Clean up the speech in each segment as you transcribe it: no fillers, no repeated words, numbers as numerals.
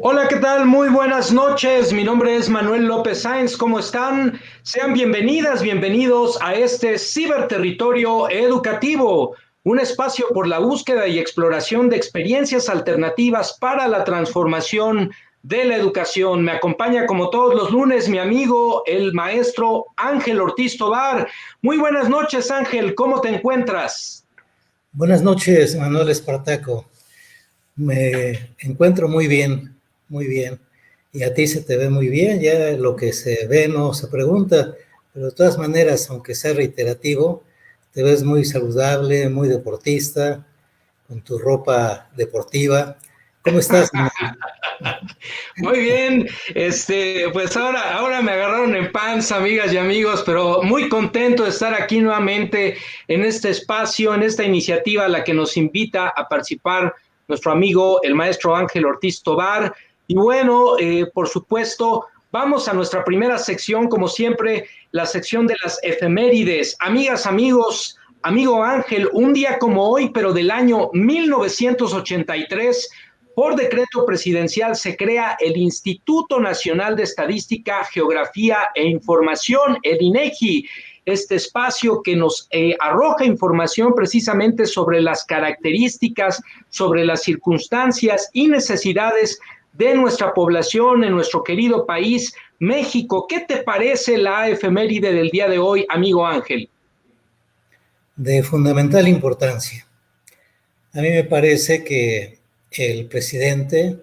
Hola, ¿qué tal? Muy buenas noches. Mi nombre es Manuel López Sáenz. ¿Cómo están? Sean bienvenidas, bienvenidos a este ciberterritorio educativo, un espacio por la búsqueda y exploración de experiencias alternativas para la transformación de la educación. Me acompaña como todos los lunes mi amigo, el maestro Ángel Ortiz Tobar. Muy buenas noches, Ángel. ¿Cómo te encuentras? Buenas noches, Manuel Espartaco. Me encuentro muy bien, muy bien. Y a ti se te ve muy bien, ya lo que se ve no se pregunta, pero de todas maneras, aunque sea reiterativo, te ves muy saludable, muy deportista, con tu ropa deportiva. ¿Cómo estás, Manuel? Muy bien, pues ahora me agarraron en panza, amigas y amigos, pero muy contento de estar aquí nuevamente en este espacio, en esta iniciativa a la que nos invita a participar nuestro amigo, el maestro Ángel Ortiz Tobar. Y bueno, por supuesto, vamos a nuestra primera sección, como siempre, la sección de las efemérides. Amigas, amigos, amigo Ángel, un día como hoy, pero del año 1983, por decreto presidencial se crea el Instituto Nacional de Estadística, Geografía e Información, el INEGI, este espacio que nos arroja información precisamente sobre las características, sobre las circunstancias y necesidades de nuestra población en nuestro querido país, México. ¿Qué te parece la efeméride del día de hoy, amigo Ángel? De fundamental importancia. A mí me parece que el presidente,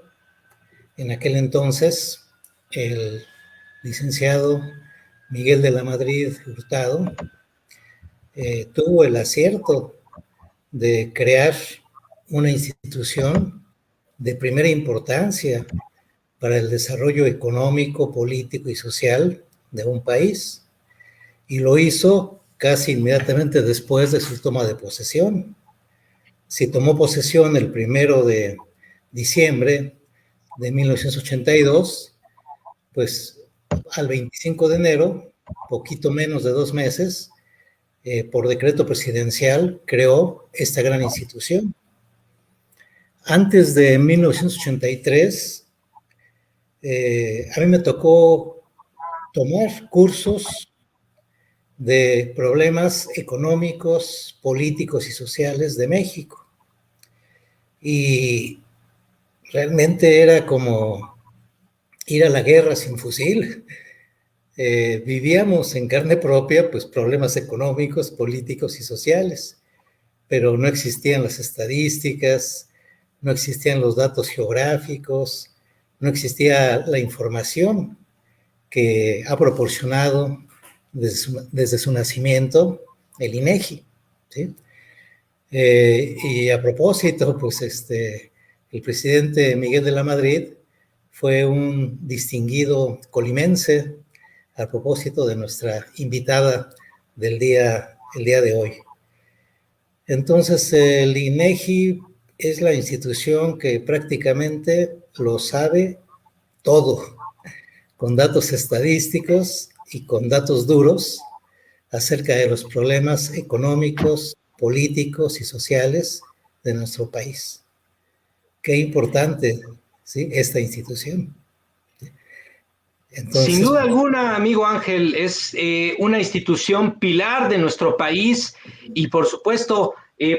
en aquel entonces, el licenciado Miguel de la Madrid Hurtado, tuvo el acierto de crear una institución de primera importancia para el desarrollo económico, político y social de un país. Y lo hizo casi inmediatamente después de su toma de posesión. Si tomó posesión el 1 de diciembre de 1982, pues al 25 de enero, poquito menos de 2 meses, por decreto presidencial, creó esta gran institución. Antes de 1983, a mí me tocó tomar cursos de problemas económicos, políticos y sociales de México. Y realmente era como ir a la guerra sin fusil. Vivíamos en carne propia pues problemas económicos, políticos y sociales, pero no existían las estadísticas, no existían los datos geográficos, no existía la información que ha proporcionado desde su nacimiento el INEGI, ¿sí? Y a propósito, pues el presidente Miguel de la Madrid fue un distinguido colimense a propósito de nuestra invitada el día de hoy. Entonces, el INEGI es la institución que prácticamente lo sabe todo, con datos estadísticos y con datos duros acerca de los problemas económicos, políticos y sociales de nuestro país. Qué importante, ¿sí?, esta institución. Sin Entonces, duda alguna, amigo Ángel, es una institución pilar de nuestro país y por supuesto,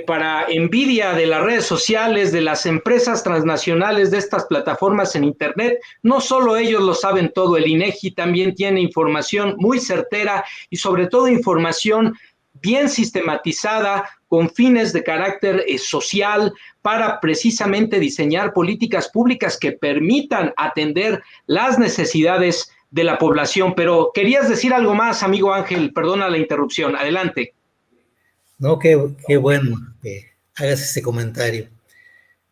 para envidia de las redes sociales, de las empresas transnacionales de estas plataformas en Internet, no solo ellos lo saben todo, el INEGI también tiene información muy certera y sobre todo información bien sistematizada con fines de carácter social para precisamente diseñar políticas públicas que permitan atender las necesidades de la población. Pero querías decir algo más, amigo Ángel, perdona la interrupción, adelante. no, qué bueno que hagas ese comentario.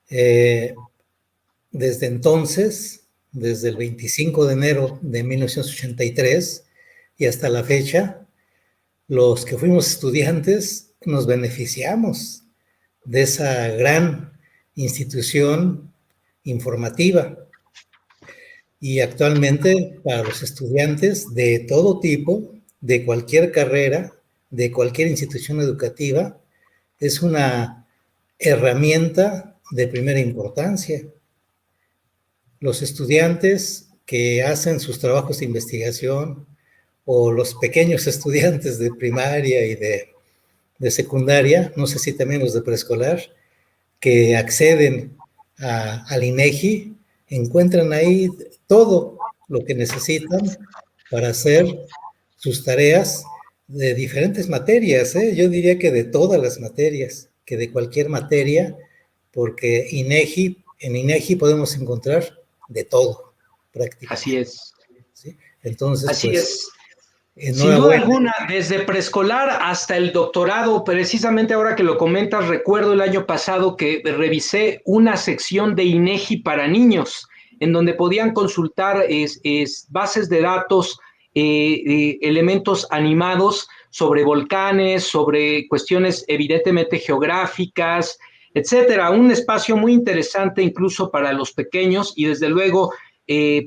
Eh, desde entonces, desde el 25 de enero de 1983 y hasta la fecha, los que fuimos estudiantes nos beneficiamos de esa gran institución informativa. Y actualmente para los estudiantes de todo tipo, de cualquier carrera, de cualquier institución educativa, es una herramienta de primera importancia. los estudiantes que hacen sus trabajos de investigación o los pequeños estudiantes de primaria y de secundaria, no sé si también los de preescolar, que acceden al INEGI, encuentran ahí todo lo que necesitan para hacer sus tareas de diferentes materias, ¿eh? Yo diría que de todas las materias, que de cualquier materia, porque en INEGI podemos encontrar de todo, Así prácticamente. es. ¿Sí? Entonces, Así pues, es. Sin duda enhorabuena. alguna, desde preescolar hasta el doctorado, precisamente ahora que lo comentas, recuerdo el año pasado que revisé una sección de INEGI para niños, en donde podían consultar bases de datos, elementos animados sobre volcanes, sobre cuestiones evidentemente geográficas, etcétera. Un espacio muy interesante incluso para los pequeños y desde luego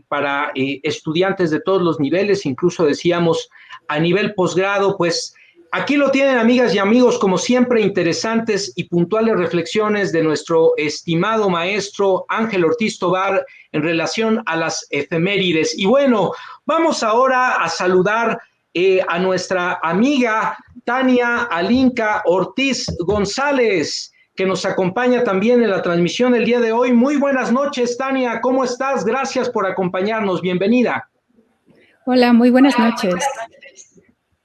para estudiantes de todos los niveles, incluso decíamos a nivel posgrado, pues aquí lo tienen, amigas y amigos, como siempre, interesantes y puntuales reflexiones de nuestro estimado maestro Ángel Ortiz Tobar en relación a las efemérides. Y bueno, vamos ahora a saludar a nuestra amiga Tania Alinka Ortiz González, que nos acompaña también en la transmisión el día de hoy. Muy buenas noches, Tania, ¿cómo estás? Gracias por acompañarnos, bienvenida. Hola, muy buenas noches.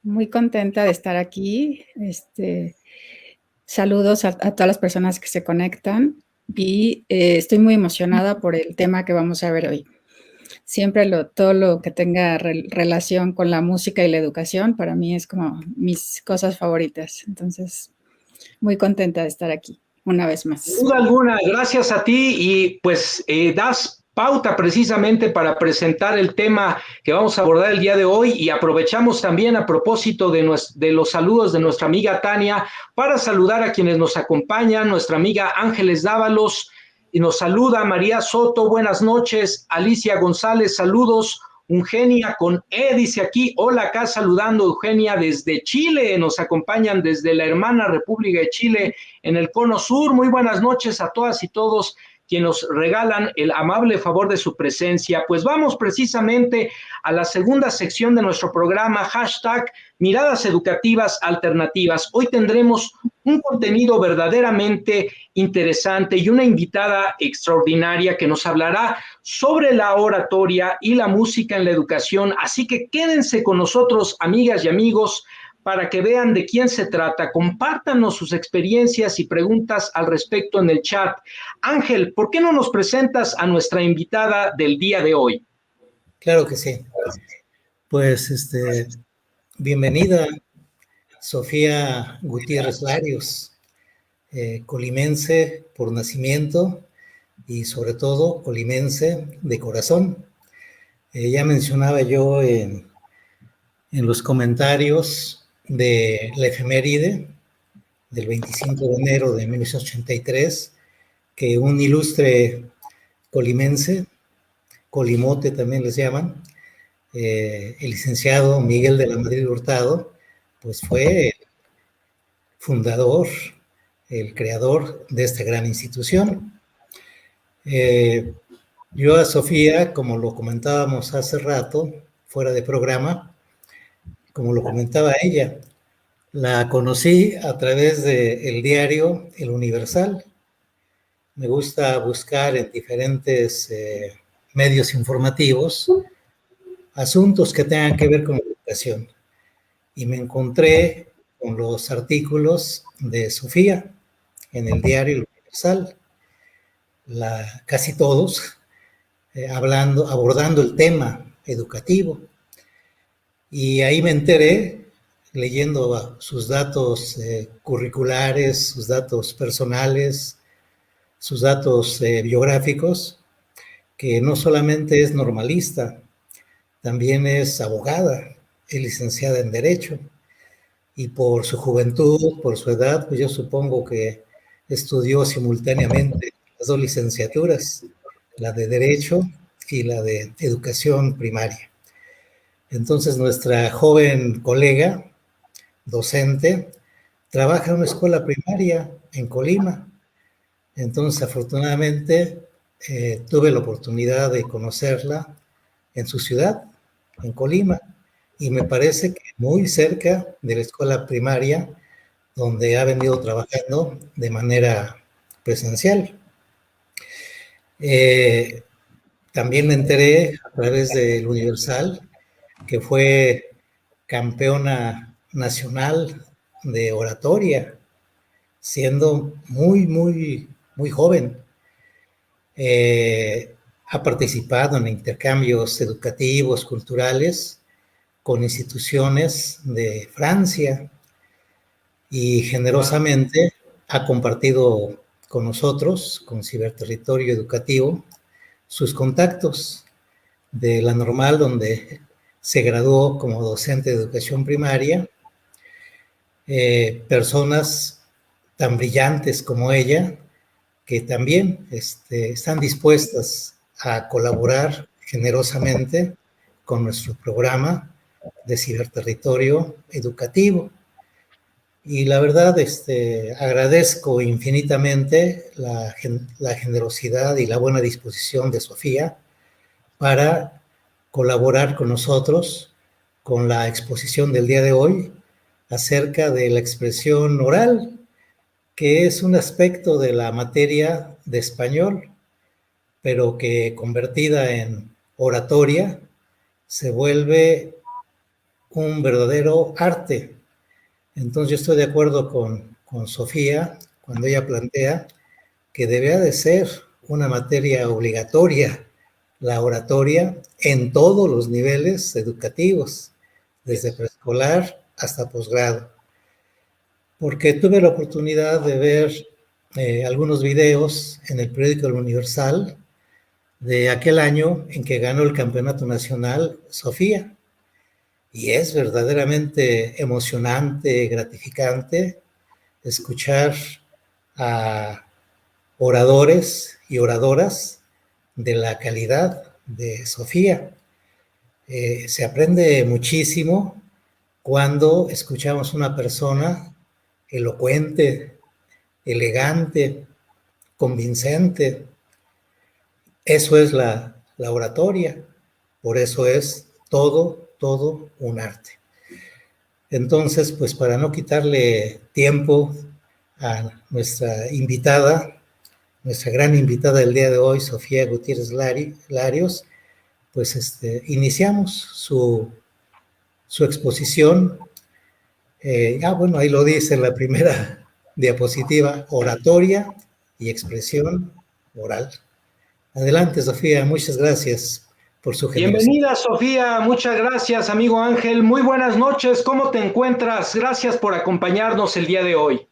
Muy contenta de estar aquí. Saludos a todas las personas que se conectan y estoy muy emocionada por el tema que vamos a ver hoy. Siempre todo lo que tenga relación con la música y la educación para mí es como mis cosas favoritas. Entonces, muy contenta de estar aquí una vez más. Sin duda alguna, gracias a ti y pues das pauta precisamente para presentar el tema que vamos a abordar el día de hoy y aprovechamos también a propósito de los saludos de nuestra amiga Tania para saludar a quienes nos acompañan, nuestra amiga Ángeles Dávalos y nos saluda María Soto, buenas noches, Alicia González, saludos, Eugenia con E, dice aquí, hola acá saludando Eugenia desde Chile, nos acompañan desde la hermana República de Chile en el Cono Sur, muy buenas noches a todas y todos quienes nos regalan el amable favor de su presencia. Pues vamos precisamente a la segunda sección de nuestro programa, hashtag Miradas Educativas Alternativas. Hoy tendremos un contenido verdaderamente interesante y una invitada extraordinaria que nos hablará sobre la oratoria y la música en la educación. Así que quédense con nosotros, amigas y amigos, para que vean de quién se trata. Compártanos sus experiencias y preguntas al respecto en el chat. Ángel, ¿por qué no nos presentas a nuestra invitada del día de hoy? Claro que sí. Pues, bienvenida, Sofía Gutiérrez Larios, colimense por nacimiento y sobre todo colimense de corazón. Ya mencionaba yo en los comentarios de la efeméride del 25 de enero de 1983, que un ilustre colimense, colimote también les llaman, el licenciado Miguel de la Madrid Hurtado, pues fue el fundador, el creador de esta gran institución. Yo a Sofía, como lo comentábamos hace rato, fuera de programa, como lo comentaba ella, la conocí a través del diario El Universal. Me gusta buscar en diferentes medios informativos asuntos que tengan que ver con la educación. Y me encontré con los artículos de Sofía en el diario El Universal, casi todos, abordando el tema educativo. Y ahí me enteré, leyendo sus datos curriculares, sus datos personales, sus datos biográficos, que no solamente es normalista, también es abogada, es licenciada en Derecho, y por su juventud, por su edad, pues yo supongo que estudió simultáneamente las dos licenciaturas, la de Derecho y la de Educación Primaria. Entonces, nuestra joven colega, docente, trabaja en una escuela primaria en Colima. Entonces, afortunadamente, tuve la oportunidad de conocerla en su ciudad, en Colima, y me parece que muy cerca de la escuela primaria, donde ha venido trabajando de manera presencial. También me enteré a través del Universal que fue campeona nacional de oratoria, siendo muy joven. Ha participado en intercambios educativos, culturales, con instituciones de Francia y generosamente ha compartido con nosotros, con Ciberterritorio Educativo, sus contactos de la Normal, donde se graduó como docente de educación primaria, personas tan brillantes como ella, que también están dispuestas a colaborar generosamente con nuestro programa de Ciberterritorio Educativo. Y la verdad, agradezco infinitamente la generosidad y la buena disposición de Sofía para colaborar con nosotros con la exposición del día de hoy acerca de la expresión oral, que es un aspecto de la materia de español, pero que convertida en oratoria se vuelve un verdadero arte. Entonces yo estoy de acuerdo con Sofía cuando ella plantea que debería de ser una materia obligatoria la oratoria en todos los niveles educativos, desde preescolar hasta posgrado. Porque tuve la oportunidad de ver algunos videos en el periódico El Universal de aquel año en que ganó el campeonato nacional Sofía. Y es verdaderamente emocionante, gratificante escuchar a oradores y oradoras de la calidad de Sofía. Se aprende muchísimo cuando escuchamos una persona elocuente, elegante, convincente. Eso es la oratoria, por eso es todo un arte. Entonces, pues para no quitarle tiempo a nuestra invitada, nuestra gran invitada del día de hoy, Sofía Gutiérrez Larios, pues iniciamos su exposición. Bueno, ahí lo dice en la primera diapositiva, oratoria y expresión oral. Adelante, Sofía, muchas gracias por su generosidad. Bienvenida, Sofía, muchas gracias, amigo Ángel. Muy buenas noches, ¿cómo te encuentras? Gracias por acompañarnos el día de hoy.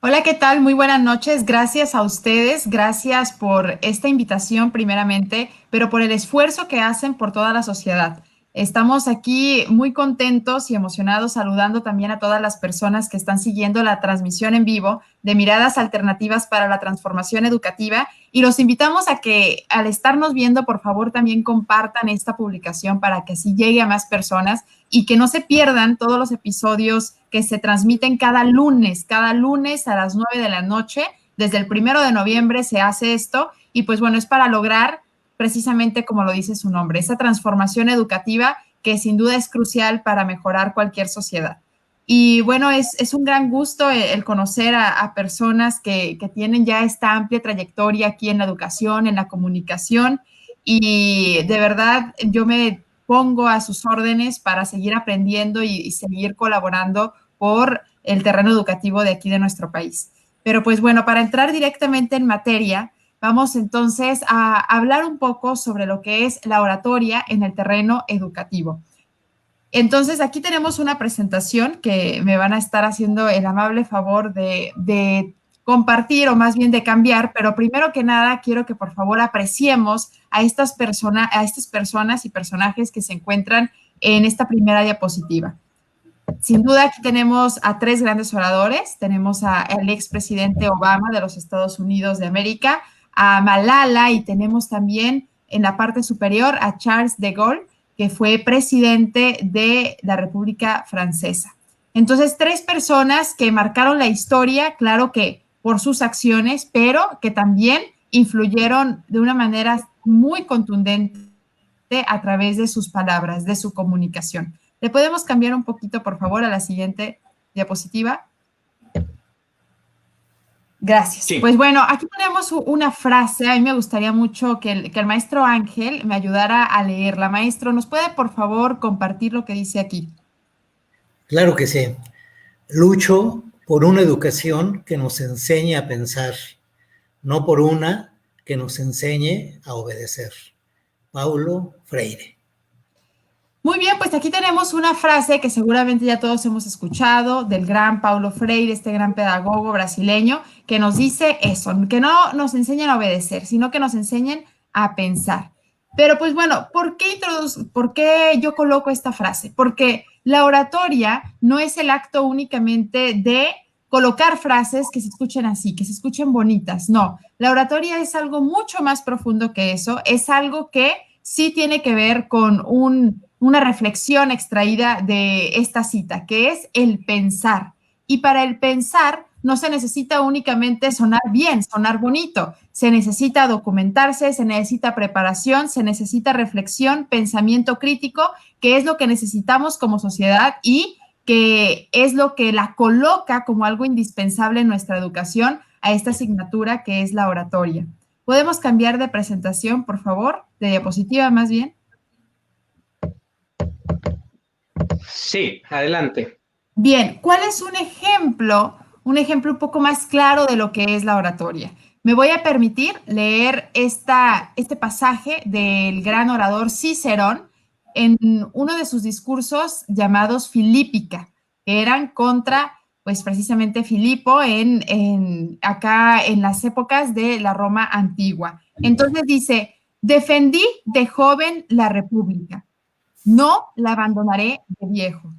Hola, ¿qué tal? Muy buenas noches. Gracias a ustedes, gracias por esta invitación primeramente, pero por el esfuerzo que hacen por toda la sociedad. Estamos aquí muy contentos y emocionados saludando también a todas las personas que están siguiendo la transmisión en vivo de Miradas Alternativas para la Transformación Educativa y los invitamos a que al estarnos viendo, por favor, también compartan esta publicación para que así llegue a más personas y que no se pierdan todos los episodios que se transmiten cada lunes a las 9 de la noche. Desde el 1 de noviembre se hace esto y pues bueno, es para lograr precisamente como lo dice su nombre, esa transformación educativa que sin duda es crucial para mejorar cualquier sociedad. Y bueno, es un gran gusto el conocer a personas que tienen ya esta amplia trayectoria aquí en la educación, en la comunicación y de verdad yo me pongo a sus órdenes para seguir aprendiendo y seguir colaborando por el terreno educativo de aquí de nuestro país. Pero pues bueno, para entrar directamente en materia, vamos entonces a hablar un poco sobre lo que es la oratoria en el terreno educativo. Entonces, aquí tenemos una presentación que me van a estar haciendo el amable favor de compartir o más bien de cambiar, pero primero que nada quiero que por favor apreciemos a estas personas y personajes que se encuentran en esta primera diapositiva. Sin duda aquí tenemos a tres grandes oradores, tenemos al expresidente Obama de los Estados Unidos de América, a Malala y tenemos también en la parte superior a Charles de Gaulle, que fue presidente de la República Francesa. Entonces, tres personas que marcaron la historia, claro que por sus acciones, pero que también influyeron de una manera muy contundente a través de sus palabras, de su comunicación. ¿Le podemos cambiar un poquito, por favor, a la siguiente diapositiva? Gracias. Sí. Pues bueno, aquí tenemos una frase. A mí me gustaría mucho que el maestro Ángel me ayudara a leerla. Maestro, ¿nos puede, por favor, compartir lo que dice aquí? Claro que sí. Lucho por una educación que nos enseñe a pensar, no por una que nos enseñe a obedecer. Paulo Freire. Muy bien, pues aquí tenemos una frase que seguramente ya todos hemos escuchado del gran Paulo Freire, este gran pedagogo brasileño, que nos dice eso, que no nos enseñen a obedecer, sino que nos enseñen a pensar. Pero pues bueno, ¿por qué yo coloco esta frase? Porque la oratoria no es el acto únicamente de colocar frases que se escuchen así, que se escuchen bonitas. No, la oratoria es algo mucho más profundo que eso, es algo que sí tiene que ver con una reflexión extraída de esta cita, que es el pensar. Y para el pensar no se necesita únicamente sonar bien, sonar bonito, se necesita documentarse, se necesita preparación, se necesita reflexión, pensamiento crítico, que es lo que necesitamos como sociedad y que es lo que la coloca como algo indispensable en nuestra educación a esta asignatura que es la oratoria. ¿Podemos cambiar de presentación, por favor? De diapositiva, más bien. Sí, adelante. Bien, ¿cuál es un ejemplo un poco más claro de lo que es la oratoria? Me voy a permitir leer este pasaje del gran orador Cicerón en uno de sus discursos llamados Filípica, que eran contra, pues precisamente Filipo acá en las épocas de la Roma antigua. Entonces dice, defendí de joven la república, no la abandonaré de viejo.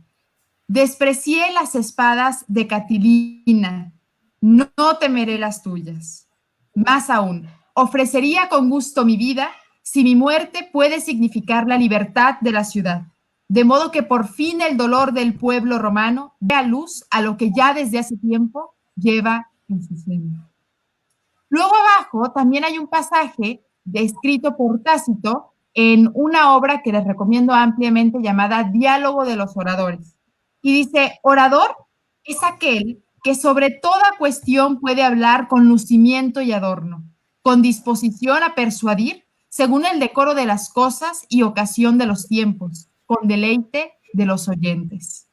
Desprecié las espadas de Catilina, no temeré las tuyas. Más aún, ofrecería con gusto mi vida si mi muerte puede significar la libertad de la ciudad, de modo que por fin el dolor del pueblo romano dé a luz a lo que ya desde hace tiempo lleva en su seno. Luego abajo también hay un pasaje escrito por Tácito en una obra que les recomiendo ampliamente llamada Diálogo de los Oradores. Y dice, orador es aquel que sobre toda cuestión puede hablar con lucimiento y adorno, con disposición a persuadir según el decoro de las cosas y ocasión de los tiempos, con deleite de los oyentes.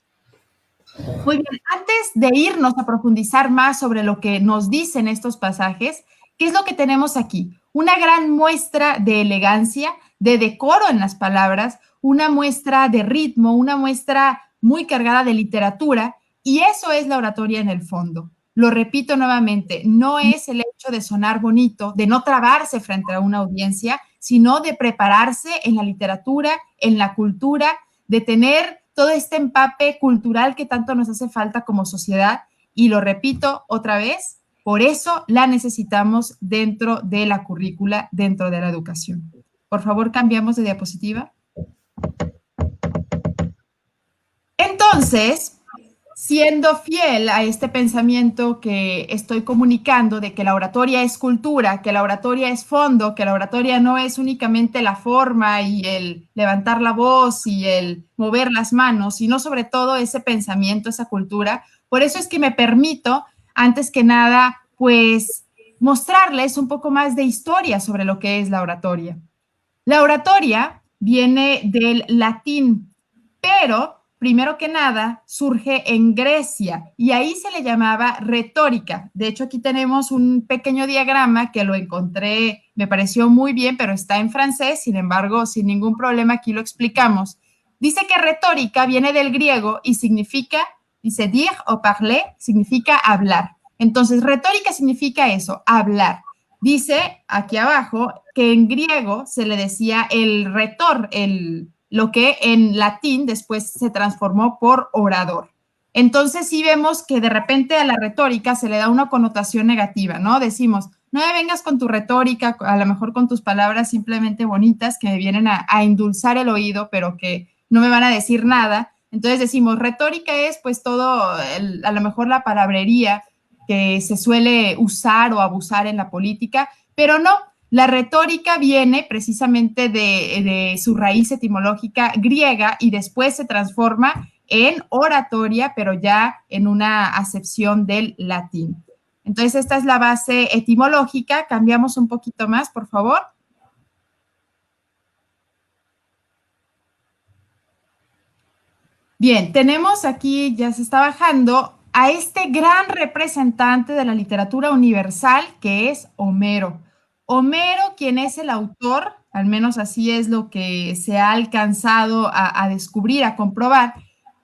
Muy bien, antes de irnos a profundizar más sobre lo que nos dicen estos pasajes, ¿qué es lo que tenemos aquí? Una gran muestra de elegancia, de decoro en las palabras, una muestra de ritmo, una muestra muy cargada de literatura, y eso es la oratoria en el fondo. Lo repito nuevamente, no es el hecho de sonar bonito, de no trabarse frente a una audiencia, sino de prepararse en la literatura, en la cultura, de tener todo este empape cultural que tanto nos hace falta como sociedad, y lo repito otra vez, por eso la necesitamos dentro de la currícula, dentro de la educación. Por favor, cambiamos de diapositiva. Entonces, siendo fiel a este pensamiento que estoy comunicando de que la oratoria es cultura, que la oratoria es fondo, que la oratoria no es únicamente la forma y el levantar la voz y el mover las manos, sino sobre todo ese pensamiento, esa cultura. Por eso es que me permito, antes que nada, pues mostrarles un poco más de historia sobre lo que es la oratoria. La oratoria viene del latín, pero primero que nada, surge en Grecia y ahí se le llamaba retórica. De hecho, aquí tenemos un pequeño diagrama que lo encontré, me pareció muy bien, pero está en francés, sin embargo, sin ningún problema, aquí lo explicamos. Dice que retórica viene del griego y significa, dice dire o parler, significa hablar. Entonces, retórica significa eso, hablar. Dice aquí abajo que en griego se le decía el retor, lo que en latín después se transformó por orador. Entonces sí vemos que de repente a la retórica se le da una connotación negativa, ¿no? Decimos, no me vengas con tu retórica, a lo mejor con tus palabras simplemente bonitas que me vienen a endulzar el oído, pero que no me van a decir nada. Entonces decimos, retórica es pues todo, a lo mejor la palabrería, que se suele usar o abusar en la política, pero no. La retórica viene precisamente de su raíz etimológica griega y después se transforma en oratoria, pero ya en una acepción del latín. Entonces, esta es la base etimológica. Cambiamos un poquito más, por favor. Bien, tenemos aquí, ya se está bajando, a este gran representante de la literatura universal, que es Homero. Homero, quien es el autor, al menos así es lo que se ha alcanzado a descubrir, a comprobar,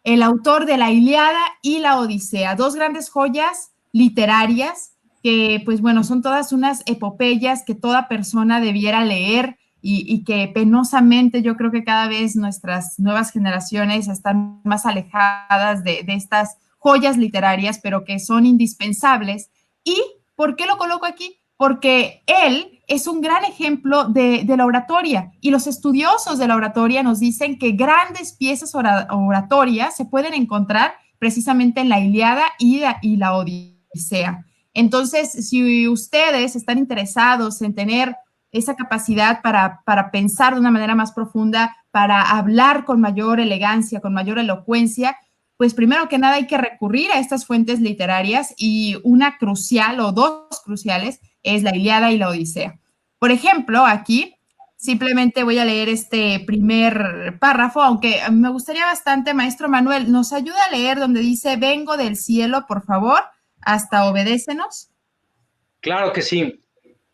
el autor de la Ilíada y la Odisea, dos grandes joyas literarias que, pues bueno, son todas unas epopeyas que toda persona debiera leer y que penosamente yo creo que cada vez nuestras nuevas generaciones están más alejadas de estas joyas literarias, pero que son indispensables. ¿Y por qué lo coloco aquí? Porque él es un gran ejemplo de la oratoria y los estudiosos de la oratoria nos dicen que grandes piezas oratorias se pueden encontrar precisamente en la Ilíada y la Odisea. Entonces, si ustedes están interesados en tener esa capacidad para pensar de una manera más profunda, para hablar con mayor elegancia, con mayor elocuencia, pues primero que nada hay que recurrir a estas fuentes literarias y una crucial o dos cruciales es la Ilíada y la Odisea. Por ejemplo, aquí simplemente voy a leer este primer párrafo, aunque me gustaría bastante, maestro Manuel, ¿nos ayuda a leer donde dice, vengo del cielo, por favor, hasta obedécenos? Claro que sí.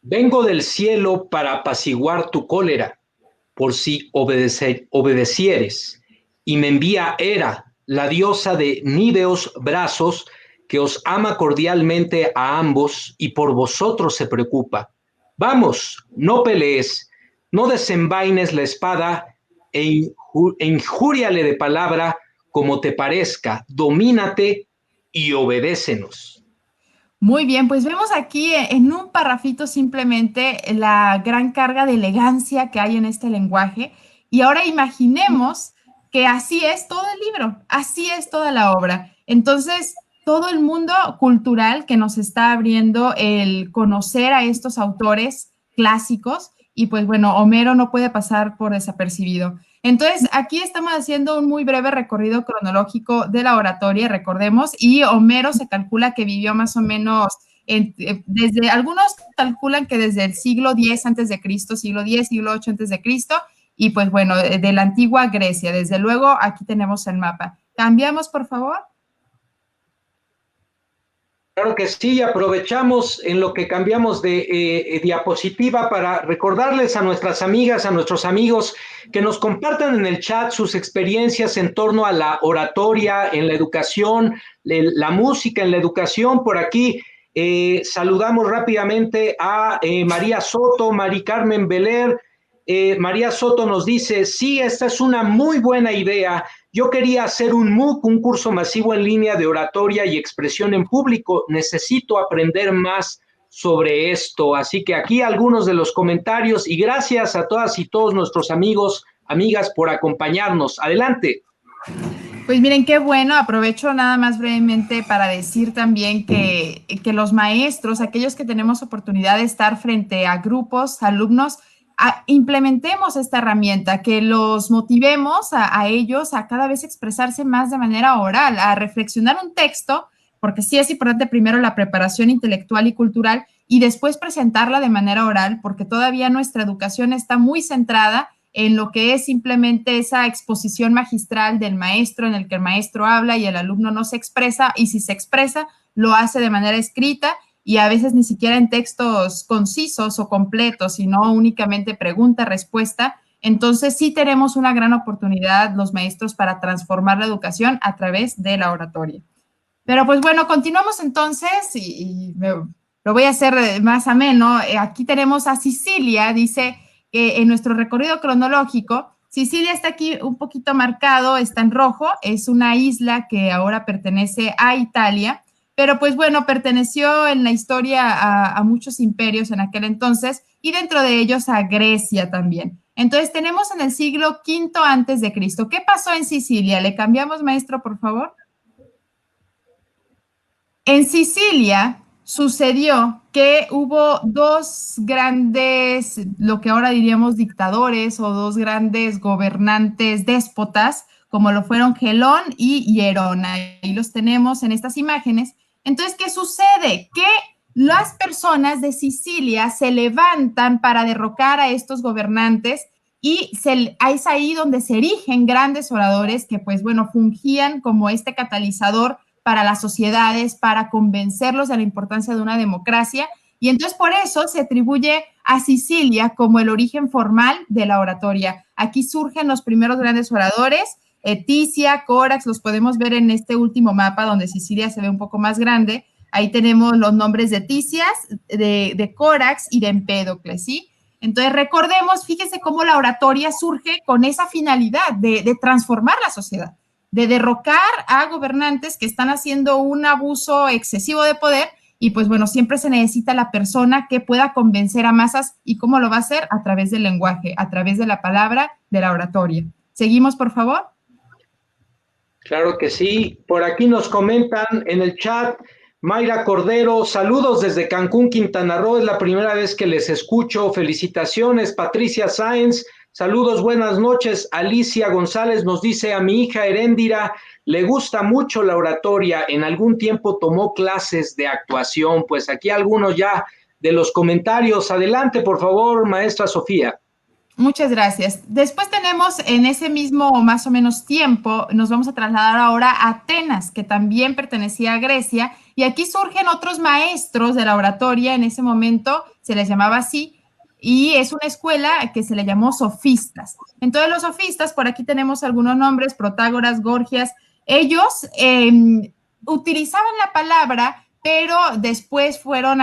Vengo del cielo para apaciguar tu cólera, por si obedecieres, y me envía Hera, la diosa de níveos brazos, que os ama cordialmente a ambos y por vosotros se preocupa. Vamos, no pelees, no desenvaines la espada e injúriale de palabra como te parezca, domínate y obedécenos. Muy bien, pues vemos aquí en un parrafito simplemente la gran carga de elegancia que hay en este lenguaje. Y ahora imaginemos que así es todo el libro, así es toda la obra. Entonces, todo el mundo cultural que nos está abriendo el conocer a estos autores clásicos y pues bueno, Homero no puede pasar por desapercibido. Entonces, aquí estamos haciendo un muy breve recorrido cronológico de la oratoria, recordemos, y Homero se calcula que vivió más o menos, desde algunos calculan que desde el siglo X antes de Cristo, siglo X, siglo VIII antes de Cristo, y pues bueno, de la antigua Grecia. Desde luego, aquí tenemos el mapa. ¿Cambiamos, por favor? Claro que sí, aprovechamos en lo que cambiamos de diapositiva para recordarles a nuestras amigas, a nuestros amigos, que nos compartan en el chat sus experiencias en torno a la oratoria, en la educación, la música en la educación. Por aquí saludamos rápidamente a María Soto, Mari Carmen Beler. María Soto nos dice, sí, esta es una muy buena idea. Yo quería hacer un MOOC, un curso masivo en línea de oratoria y expresión en público. Necesito aprender más sobre esto. Así que aquí algunos de los comentarios y gracias a todas y todos nuestros amigos, amigas por acompañarnos. Adelante. Pues miren, qué bueno. Aprovecho nada más brevemente para decir también que los maestros, aquellos que tenemos oportunidad de estar frente a grupos, alumnos, implementemos esta herramienta, que los motivemos a ellos a cada vez expresarse más de manera oral, a reflexionar un texto, porque sí es importante primero la preparación intelectual y cultural y después presentarla de manera oral, porque todavía nuestra educación está muy centrada en lo que es simplemente esa exposición magistral del maestro, en el que el maestro habla y el alumno no se expresa, y si se expresa, lo hace de manera escrita, y a veces ni siquiera en textos concisos o completos, sino únicamente pregunta-respuesta. Entonces sí tenemos una gran oportunidad los maestros para transformar la educación a través de la oratoria. Pero pues bueno, continuamos entonces y lo voy a hacer más ameno. Aquí tenemos a Sicilia, dice que en nuestro recorrido cronológico, Sicilia está aquí un poquito marcado, está en rojo, es una isla que ahora pertenece a Italia, pero pues bueno, perteneció en la historia a muchos imperios en aquel entonces y dentro de ellos a Grecia también. Entonces tenemos en el siglo V antes de Cristo. ¿Qué pasó en Sicilia? ¿Le cambiamos, maestro, por favor? En Sicilia sucedió que hubo dos grandes, lo que ahora diríamos dictadores, o dos grandes gobernantes déspotas, como lo fueron Gelón y Hierón. Ahí los tenemos en estas imágenes. Entonces, ¿qué sucede? Que las personas de Sicilia se levantan para derrocar a estos gobernantes y es ahí donde se erigen grandes oradores que, pues bueno, fungían como este catalizador para las sociedades, para convencerlos de la importancia de una democracia. Y entonces por eso se atribuye a Sicilia como el origen formal de la oratoria. Aquí surgen los primeros grandes oradores, Ticia, Corax, los podemos ver en este último mapa donde Sicilia se ve un poco más grande. Ahí tenemos los nombres de Ticias, de Corax y de Empédocles, ¿sí? Entonces recordemos, fíjense cómo la oratoria surge con esa finalidad de transformar la sociedad, de derrocar a gobernantes que están haciendo un abuso excesivo de poder y pues bueno, siempre se necesita la persona que pueda convencer a masas. ¿Y cómo lo va a hacer? A través del lenguaje, a través de la palabra, de la oratoria. ¿Seguimos, por favor? Claro que sí. Por aquí nos comentan en el chat, Mayra Cordero, saludos desde Cancún, Quintana Roo, es la primera vez que les escucho, felicitaciones. Patricia Sáenz, saludos, buenas noches. Alicia González nos dice, a mi hija Heréndira le gusta mucho la oratoria, en algún tiempo tomó clases de actuación. Pues aquí algunos ya de los comentarios. Adelante, por favor, maestra Sofía. Muchas gracias. Después tenemos en ese mismo más o menos tiempo, nos vamos a trasladar ahora a Atenas, que también pertenecía a Grecia, y aquí surgen otros maestros de la oratoria. En ese momento se les llamaba así, y es una escuela que se le llamó sofistas. Entonces los sofistas, por aquí tenemos algunos nombres, Protágoras, Gorgias, ellos utilizaban la palabra, pero después fueron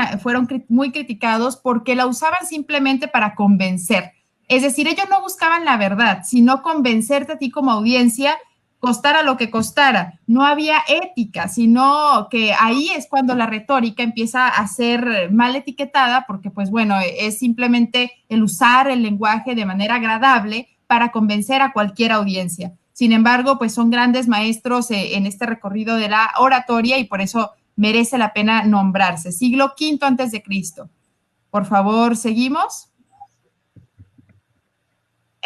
muy criticados porque la usaban simplemente para convencer. Es decir, ellos no buscaban la verdad, sino convencerte a ti como audiencia, costara lo que costara. No había ética, sino que ahí es cuando la retórica empieza a ser mal etiquetada, porque pues bueno, es simplemente el usar el lenguaje de manera agradable para convencer a cualquier audiencia. Sin embargo, pues son grandes maestros en este recorrido de la oratoria y por eso merece la pena nombrarse. Siglo V antes de Cristo. Por favor, ¿seguimos?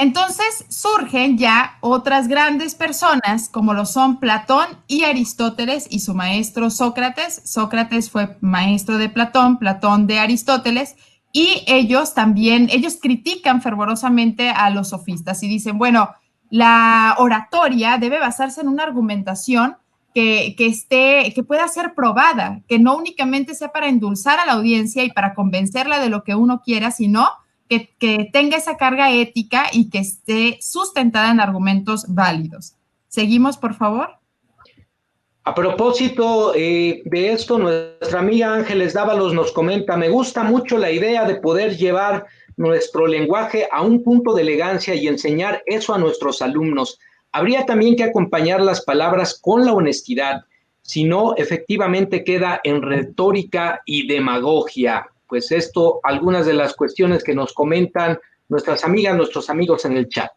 Entonces surgen ya otras grandes personas como lo son Platón y Aristóteles y su maestro Sócrates. Sócrates fue maestro de Platón, Platón de Aristóteles, y ellos critican fervorosamente a los sofistas y dicen, bueno, la oratoria debe basarse en una argumentación que pueda ser probada, que no únicamente sea para endulzar a la audiencia y para convencerla de lo que uno quiera, sino que tenga esa carga ética y que esté sustentada en argumentos válidos. ¿Seguimos, por favor? A propósito de esto, nuestra amiga Ángeles Dávalos nos comenta, me gusta mucho la idea de poder llevar nuestro lenguaje a un punto de elegancia y enseñar eso a nuestros alumnos. Habría también que acompañar las palabras con la honestidad, si no, efectivamente queda en retórica y demagogia. Pues esto, algunas de las cuestiones que nos comentan nuestras amigas, nuestros amigos en el chat.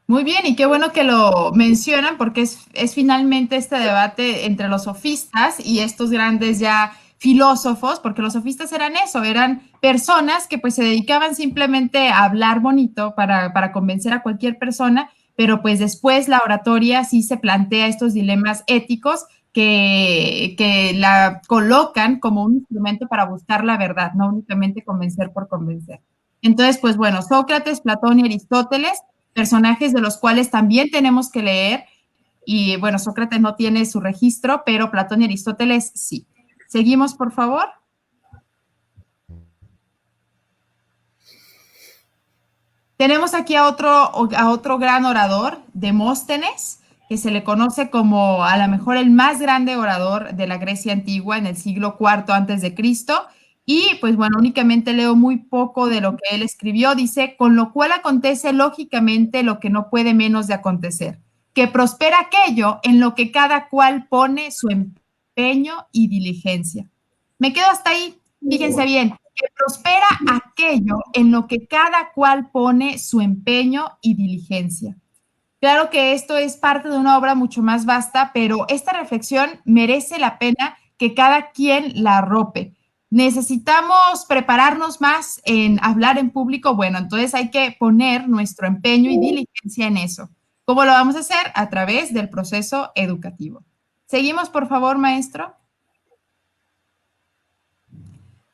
Muy bien, y qué bueno que lo mencionan porque es finalmente este debate entre los sofistas y estos grandes ya filósofos, porque los sofistas eran eso, eran personas que pues se dedicaban simplemente a hablar bonito para convencer a cualquier persona, pero pues después la oratoria sí se plantea estos dilemas éticos que la colocan como un instrumento para buscar la verdad, no únicamente convencer por convencer. Entonces, pues bueno, Sócrates, Platón y Aristóteles, personajes de los cuales también tenemos que leer, y bueno, Sócrates no tiene su registro, pero Platón y Aristóteles sí. ¿Seguimos, por favor? Tenemos aquí a otro gran orador, Demóstenes, que se le conoce como a lo mejor el más grande orador de la Grecia antigua en el siglo IV antes de Cristo. Y pues bueno, únicamente leo muy poco de lo que él escribió. Dice, con lo cual acontece lógicamente lo que no puede menos de acontecer, que prospera aquello en lo que cada cual pone su empeño y diligencia. Me quedo hasta ahí, fíjense bien, que prospera aquello en lo que cada cual pone su empeño y diligencia. Claro que esto es parte de una obra mucho más vasta, pero esta reflexión merece la pena que cada quien la arrope. Necesitamos prepararnos más en hablar en público. Bueno, entonces hay que poner nuestro empeño y diligencia en eso. ¿Cómo lo vamos a hacer? A través del proceso educativo. Seguimos, por favor, maestro.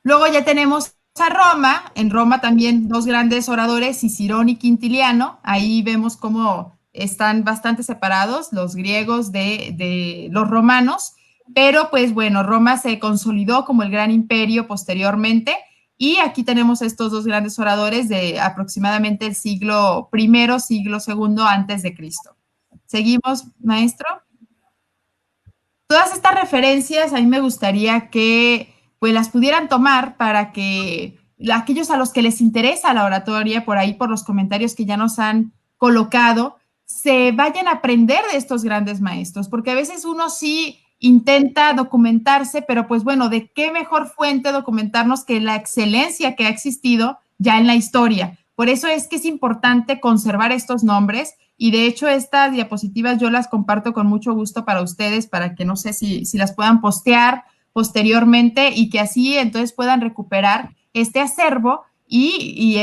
Luego ya tenemos a Roma. En Roma también dos grandes oradores, Cicerón y Quintiliano. Ahí vemos cómo están bastante separados los griegos de los romanos. Pero pues bueno, Roma se consolidó como el gran imperio posteriormente y aquí tenemos estos dos grandes oradores de aproximadamente el siglo I, siglo II antes de Cristo. ¿Seguimos, maestro? Todas estas referencias a mí me gustaría que pues las pudieran tomar para que aquellos a los que les interesa la oratoria, por ahí por los comentarios que ya nos han colocado, se vayan a aprender de estos grandes maestros, porque a veces uno sí intenta documentarse, pero pues bueno, ¿de qué mejor fuente documentarnos que la excelencia que ha existido ya en la historia? Por eso es que es importante conservar estos nombres y de hecho estas diapositivas yo las comparto con mucho gusto para ustedes, para que no sé si las puedan postear posteriormente y que así entonces puedan recuperar este acervo y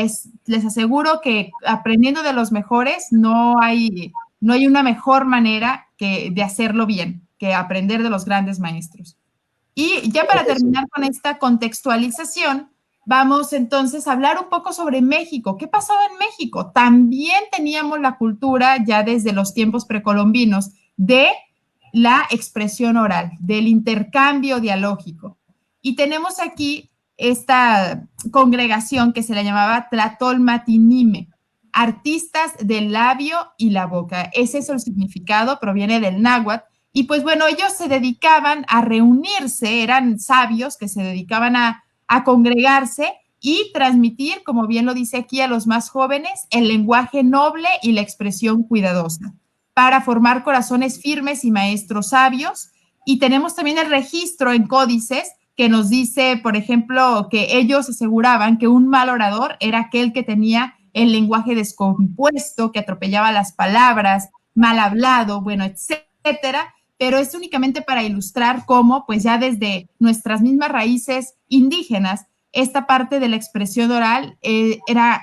les aseguro que aprendiendo de los mejores no hay una mejor manera de hacerlo bien que aprender de los grandes maestros. Y ya para terminar con esta contextualización, vamos entonces a hablar un poco sobre México. ¿Qué pasaba en México? También teníamos la cultura ya desde los tiempos precolombinos de la expresión oral, del intercambio dialógico. Y tenemos aquí esta congregación que se le llamaba Tlatolmatinime, artistas del labio y la boca. Ese es el significado, proviene del náhuatl. Y pues bueno, ellos se dedicaban a reunirse, eran sabios que se dedicaban a congregarse y transmitir, como bien lo dice aquí, a los más jóvenes, el lenguaje noble y la expresión cuidadosa, para formar corazones firmes y maestros sabios. Y tenemos también el registro en códices que nos dice, por ejemplo, que ellos aseguraban que un mal orador era aquel que tenía el lenguaje descompuesto, que atropellaba las palabras, mal hablado, bueno, etcétera. Pero es únicamente para ilustrar cómo, pues ya desde nuestras mismas raíces indígenas, esta parte de la expresión oral era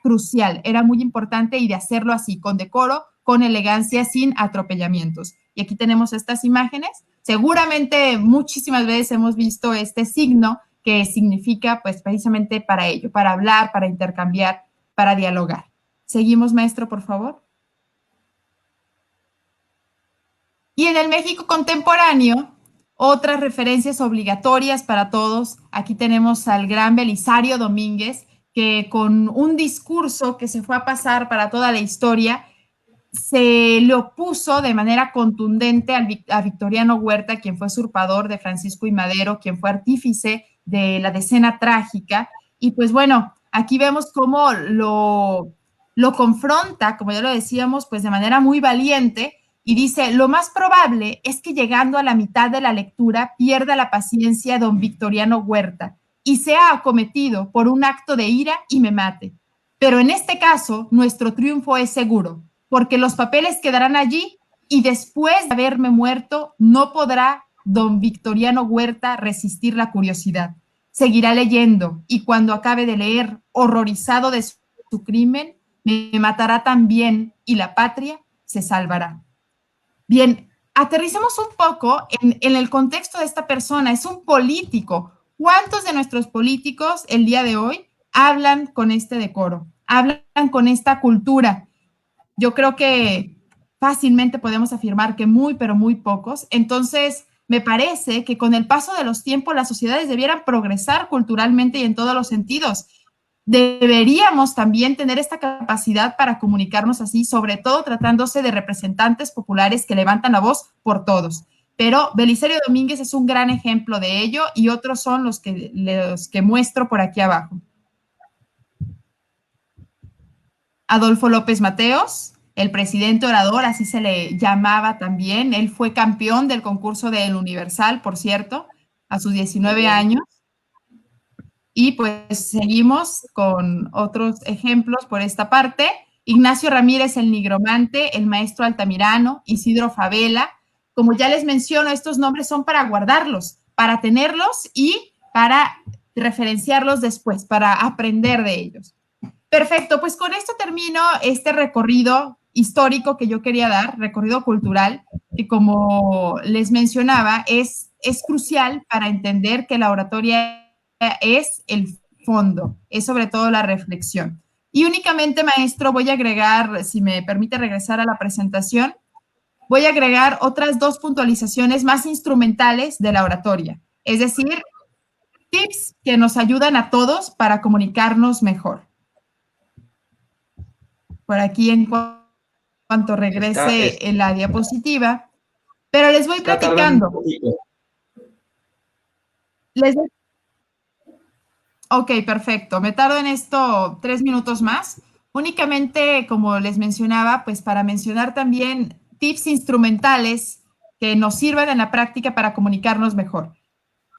crucial, era muy importante y de hacerlo así, con decoro, con elegancia, sin atropellamientos. Y aquí tenemos estas imágenes. Seguramente muchísimas veces hemos visto este signo que significa pues precisamente para ello, para hablar, para intercambiar, para dialogar. Seguimos, maestro, por favor. Y en el México contemporáneo, otras referencias obligatorias para todos. Aquí tenemos al gran Belisario Domínguez, que con un discurso que se fue a pasar para toda la historia, se le opuso de manera contundente a Victoriano Huerta, quien fue usurpador de Francisco I. Madero, quien fue artífice de la Decena Trágica. Y pues bueno, aquí vemos cómo lo confronta, como ya lo decíamos, pues de manera muy valiente, y dice, lo más probable es que llegando a la mitad de la lectura pierda la paciencia don Victoriano Huerta y sea acometido por un acto de ira y me mate. Pero en este caso, nuestro triunfo es seguro, porque los papeles quedarán allí y después de haberme muerto, no podrá don Victoriano Huerta resistir la curiosidad. Seguirá leyendo y cuando acabe de leer, horrorizado de su crimen, me matará también y la patria se salvará. Bien, aterricemos un poco en el contexto de esta persona. Es un político. ¿Cuántos de nuestros políticos el día de hoy hablan con este decoro? Hablan con esta cultura. Yo creo que fácilmente podemos afirmar que muy, pero muy pocos. Entonces, me parece que con el paso de los tiempos las sociedades debieran progresar culturalmente y en todos los sentidos. Deberíamos también tener esta capacidad para comunicarnos así, sobre todo tratándose de representantes populares que levantan la voz por todos. Pero Belisario Domínguez es un gran ejemplo de ello y otros son los que muestro por aquí abajo. Adolfo López Mateos, el presidente orador, así se le llamaba también. Él fue campeón del concurso de El Universal, por cierto, a sus 19 años. Y pues seguimos con otros ejemplos por esta parte. Ignacio Ramírez, el nigromante, el maestro Altamirano, Isidro Fabela. Como ya les menciono, estos nombres son para guardarlos, para tenerlos y para referenciarlos después, para aprender de ellos. Perfecto, pues con esto termino este recorrido histórico que yo quería dar, recorrido cultural, que como les mencionaba, es crucial para entender que la oratoria es el fondo, es sobre todo la reflexión. Y únicamente, maestro, voy a agregar, si me permite regresar a la presentación, voy a agregar otras 2 puntualizaciones más instrumentales de la oratoria, es decir, tips que nos ayudan a todos para comunicarnos mejor. Por aquí en cuanto regrese en la diapositiva, pero les voy platicando. Ok, perfecto. Me tardo en esto 3 minutos más. Únicamente, como les mencionaba, pues para mencionar también tips instrumentales que nos sirvan en la práctica para comunicarnos mejor.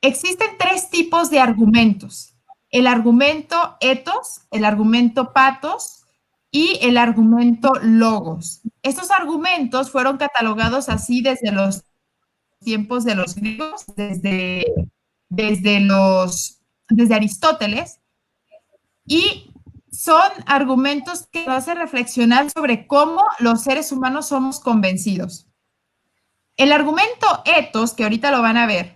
Existen 3 tipos de argumentos. El argumento ethos, el argumento pathos y el argumento logos. Estos argumentos fueron catalogados así desde los tiempos de los griegos, desde Aristóteles, y son argumentos que nos hacen reflexionar sobre cómo los seres humanos somos convencidos. El argumento ethos, que ahorita lo van a ver,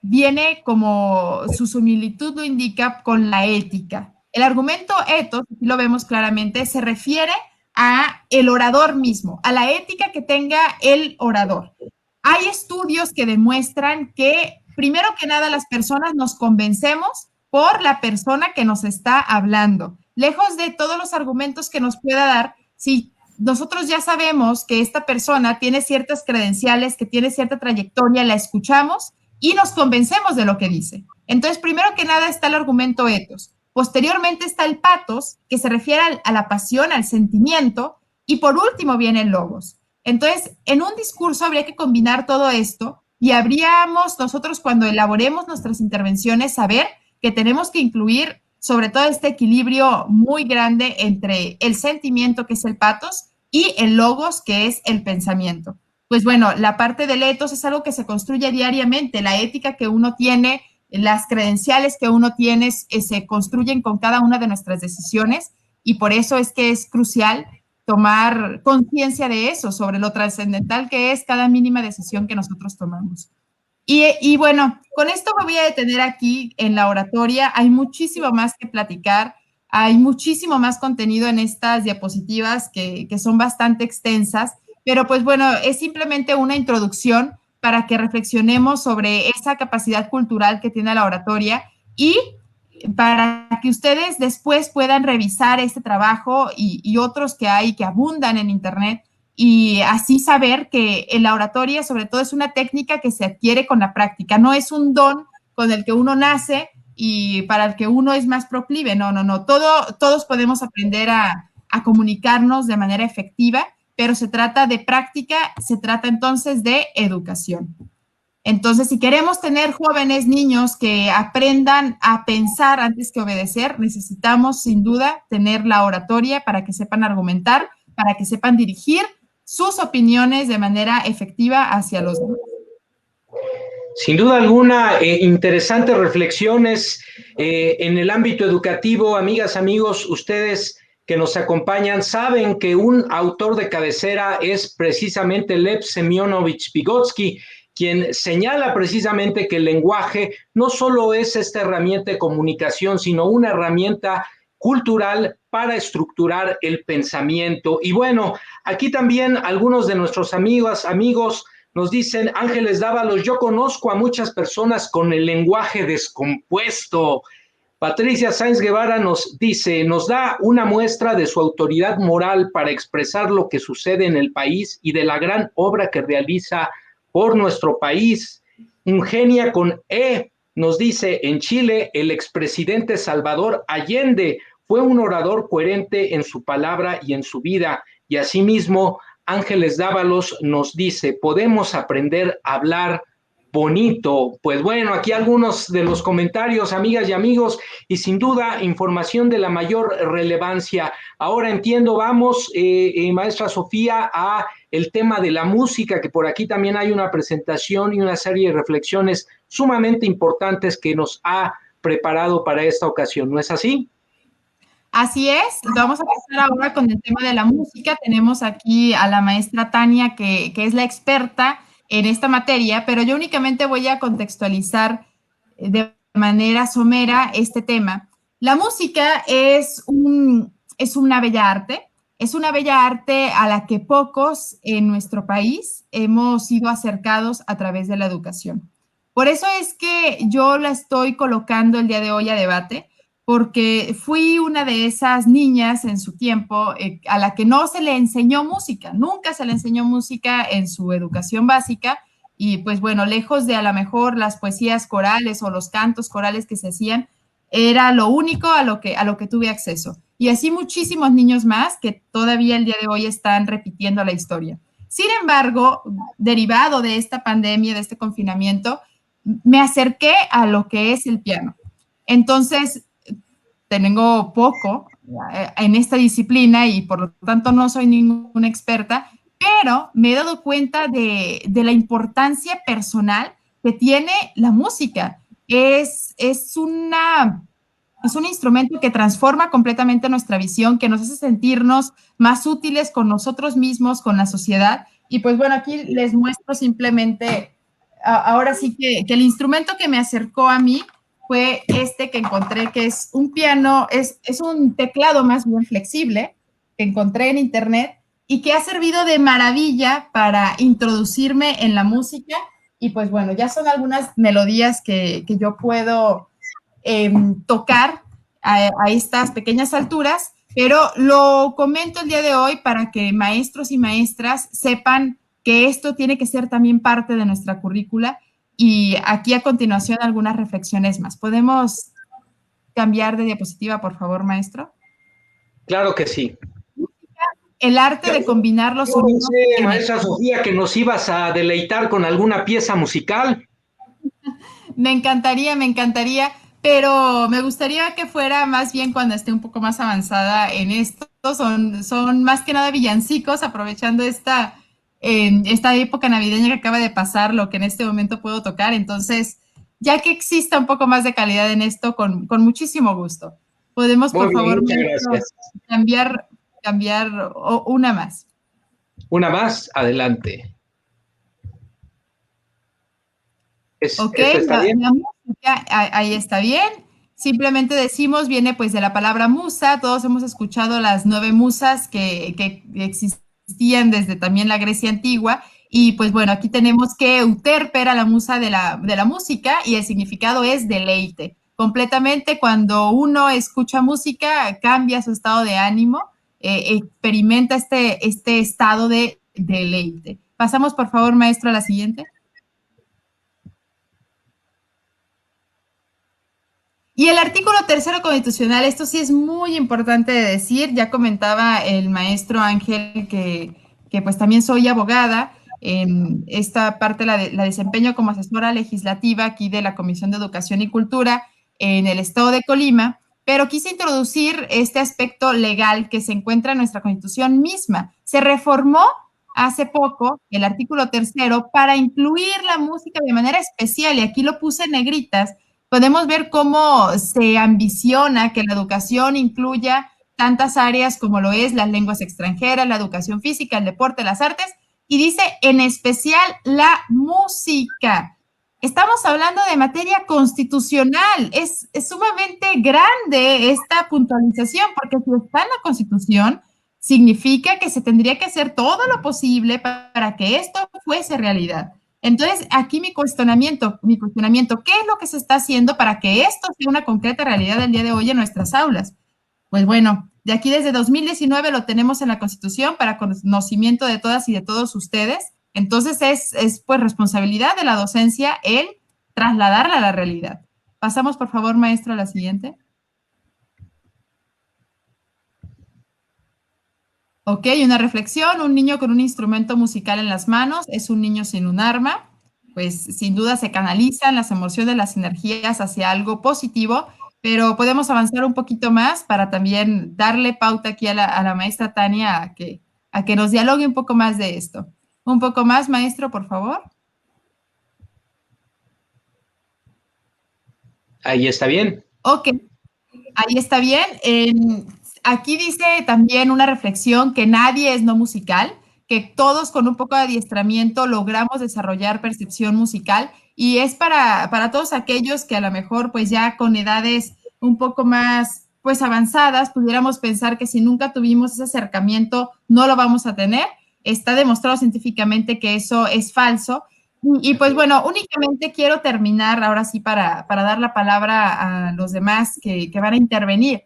viene como su similitud lo indica con la ética. El argumento ethos, aquí lo vemos claramente, se refiere a el orador mismo, a la ética que tenga el orador. Hay estudios que demuestran que, primero que nada, las personas nos convencemos por la persona que nos está hablando. Lejos de todos los argumentos que nos pueda dar, si nosotros ya sabemos que esta persona tiene ciertas credenciales, que tiene cierta trayectoria, la escuchamos y nos convencemos de lo que dice. Entonces, primero que nada está el argumento ethos. Posteriormente está el pathos, que se refiere a la pasión, al sentimiento. Y por último viene el logos. Entonces, en un discurso habría que combinar todo esto y habríamos nosotros, cuando elaboremos nuestras intervenciones, saber que tenemos que incluir sobre todo este equilibrio muy grande entre el sentimiento, que es el pathos, y el logos, que es el pensamiento. Pues bueno, la parte del ethos es algo que se construye diariamente, la ética que uno tiene, las credenciales que uno tiene se construyen con cada una de nuestras decisiones y por eso es que es crucial tomar conciencia de eso, sobre lo trascendental que es cada mínima decisión que nosotros tomamos. Y bueno, con esto me voy a detener aquí en la oratoria. Hay muchísimo más que platicar, hay muchísimo más contenido en estas diapositivas que son bastante extensas, pero pues bueno, es simplemente una introducción para que reflexionemos sobre esa capacidad cultural que tiene la oratoria y para que ustedes después puedan revisar este trabajo y otros que hay que abundan en Internet y así saber que la oratoria sobre todo es una técnica que se adquiere con la práctica, no es un don con el que uno nace y para el que uno es más proclive, no, todos podemos aprender a comunicarnos de manera efectiva, pero se trata de práctica, se trata entonces de educación. Entonces, si queremos tener jóvenes, niños que aprendan a pensar antes que obedecer, necesitamos sin duda tener la oratoria para que sepan argumentar, para que sepan dirigir sus opiniones de manera efectiva hacia los demás. Sin duda alguna, interesantes reflexiones en el ámbito educativo. Amigas, amigos, ustedes que nos acompañan saben que un autor de cabecera es precisamente Lev Semyonovich Vygotsky, quien señala precisamente que el lenguaje no solo es esta herramienta de comunicación, sino una herramienta cultural para estructurar el pensamiento. Y bueno, aquí también algunos de nuestros amigos nos dicen, Ángeles Dávalos, yo conozco a muchas personas con el lenguaje descompuesto. Patricia Sáenz Guevara nos dice, nos da una muestra de su autoridad moral para expresar lo que sucede en el país y de la gran obra que realiza por nuestro país. Ungenia con E nos dice, en Chile, el expresidente Salvador Allende fue un orador coherente en su palabra y en su vida. Y asimismo, Ángeles Dávalos nos dice, podemos aprender a hablar bonito. Pues bueno, aquí algunos de los comentarios, amigas y amigos, y sin duda información de la mayor relevancia. Ahora entiendo, vamos, maestra Sofía, a el tema de la música, que por aquí también hay una presentación y una serie de reflexiones sumamente importantes que nos ha preparado para esta ocasión, ¿no es así? Así es, vamos a pasar ahora con el tema de la música. Tenemos aquí a la maestra Tania, que es la experta en esta materia, pero yo únicamente voy a contextualizar de manera somera este tema. La música es una bella arte, es una bella arte a la que pocos en nuestro país hemos sido acercados a través de la educación. Por eso es que yo la estoy colocando el día de hoy a debate, porque fui una de esas niñas en su tiempo a la que no se le enseñó música, nunca se le enseñó música en su educación básica, y pues bueno, lejos de a lo mejor las poesías corales o los cantos corales que se hacían, era lo único a lo que tuve acceso. Y así muchísimos niños más que todavía el día de hoy están repitiendo la historia. Sin embargo, derivado de esta pandemia, de este confinamiento, me acerqué a lo que es el piano. Entonces, tengo poco en esta disciplina y por lo tanto no soy ninguna experta, pero me he dado cuenta de la importancia personal que tiene la música. Es un instrumento que transforma completamente nuestra visión, que nos hace sentirnos más útiles con nosotros mismos, con la sociedad. Y pues bueno, aquí les muestro simplemente, ahora sí que el instrumento que me acercó a mí fue este que encontré, que es un piano, es un teclado más bien flexible, que encontré en internet y que ha servido de maravilla para introducirme en la música. Y pues bueno, ya son algunas melodías que yo puedo tocar a estas pequeñas alturas, pero lo comento el día de hoy para que maestros y maestras sepan que esto tiene que ser también parte de nuestra currícula. Y aquí a continuación algunas reflexiones más. ¿Podemos cambiar de diapositiva, por favor, maestro? Claro que sí. El arte de combinar los sonidos. Pensé, maestra Sofía, que nos ibas a deleitar con alguna pieza musical. Me encantaría, pero me gustaría que fuera más bien cuando esté un poco más avanzada en esto. Son más que nada villancicos, aprovechando esta época navideña que acaba de pasar, lo que en este momento puedo tocar. Entonces, ya que exista un poco más de calidad en esto, con muchísimo gusto. Podemos, por favor, cambiar una más. Una más, adelante. Ok, ¿está bien? La música, ahí está bien. Simplemente decimos, viene pues de la palabra musa. Todos hemos escuchado las 9 musas que existían desde también la Grecia antigua. Y pues bueno, aquí tenemos que Euterpe era la musa de la música y el significado es deleite. Completamente cuando uno escucha música, cambia su estado de ánimo, experimenta este estado de deleite. Pasamos, por favor, maestro, a la siguiente. Y el artículo 3º constitucional, esto sí es muy importante de decir, ya comentaba el maestro Ángel que pues también soy abogada, en esta parte la desempeño como asesora legislativa aquí de la Comisión de Educación y Cultura en el estado de Colima, pero quise introducir este aspecto legal que se encuentra en nuestra Constitución misma. Se reformó hace poco el artículo 3º para incluir la música de manera especial, y aquí lo puse en negritas. Podemos ver cómo se ambiciona que la educación incluya tantas áreas como lo es las lenguas extranjeras, la educación física, el deporte, las artes, y dice en especial la música. Estamos hablando de materia constitucional. Es sumamente grande esta puntualización, porque si está en la Constitución, significa que se tendría que hacer todo lo posible para que esto fuese realidad. Entonces, aquí mi cuestionamiento, ¿qué es lo que se está haciendo para que esto sea una concreta realidad el día de hoy en nuestras aulas? Pues bueno, de aquí desde 2019 lo tenemos en la Constitución para conocimiento de todas y de todos ustedes. Entonces, es pues responsabilidad de la docencia el trasladarla a la realidad. Pasamos, por favor, maestro, a la siguiente. Ok, una reflexión, un niño con un instrumento musical en las manos es un niño sin un arma, pues sin duda se canalizan las emociones, las energías hacia algo positivo, pero podemos avanzar un poquito más para también darle pauta aquí a la maestra Tania a que a que nos dialogue un poco más de esto. Un poco más, maestro, por favor. Ahí está bien. Ok, ahí está bien. Aquí dice también una reflexión que nadie es no musical, que todos con un poco de adiestramiento logramos desarrollar percepción musical y es para todos aquellos que a lo mejor pues ya con edades un poco más pues avanzadas pudiéramos pensar que si nunca tuvimos ese acercamiento no lo vamos a tener. Está demostrado científicamente que eso es falso. Y pues bueno, únicamente quiero terminar ahora sí para dar la palabra a los demás que van a intervenir,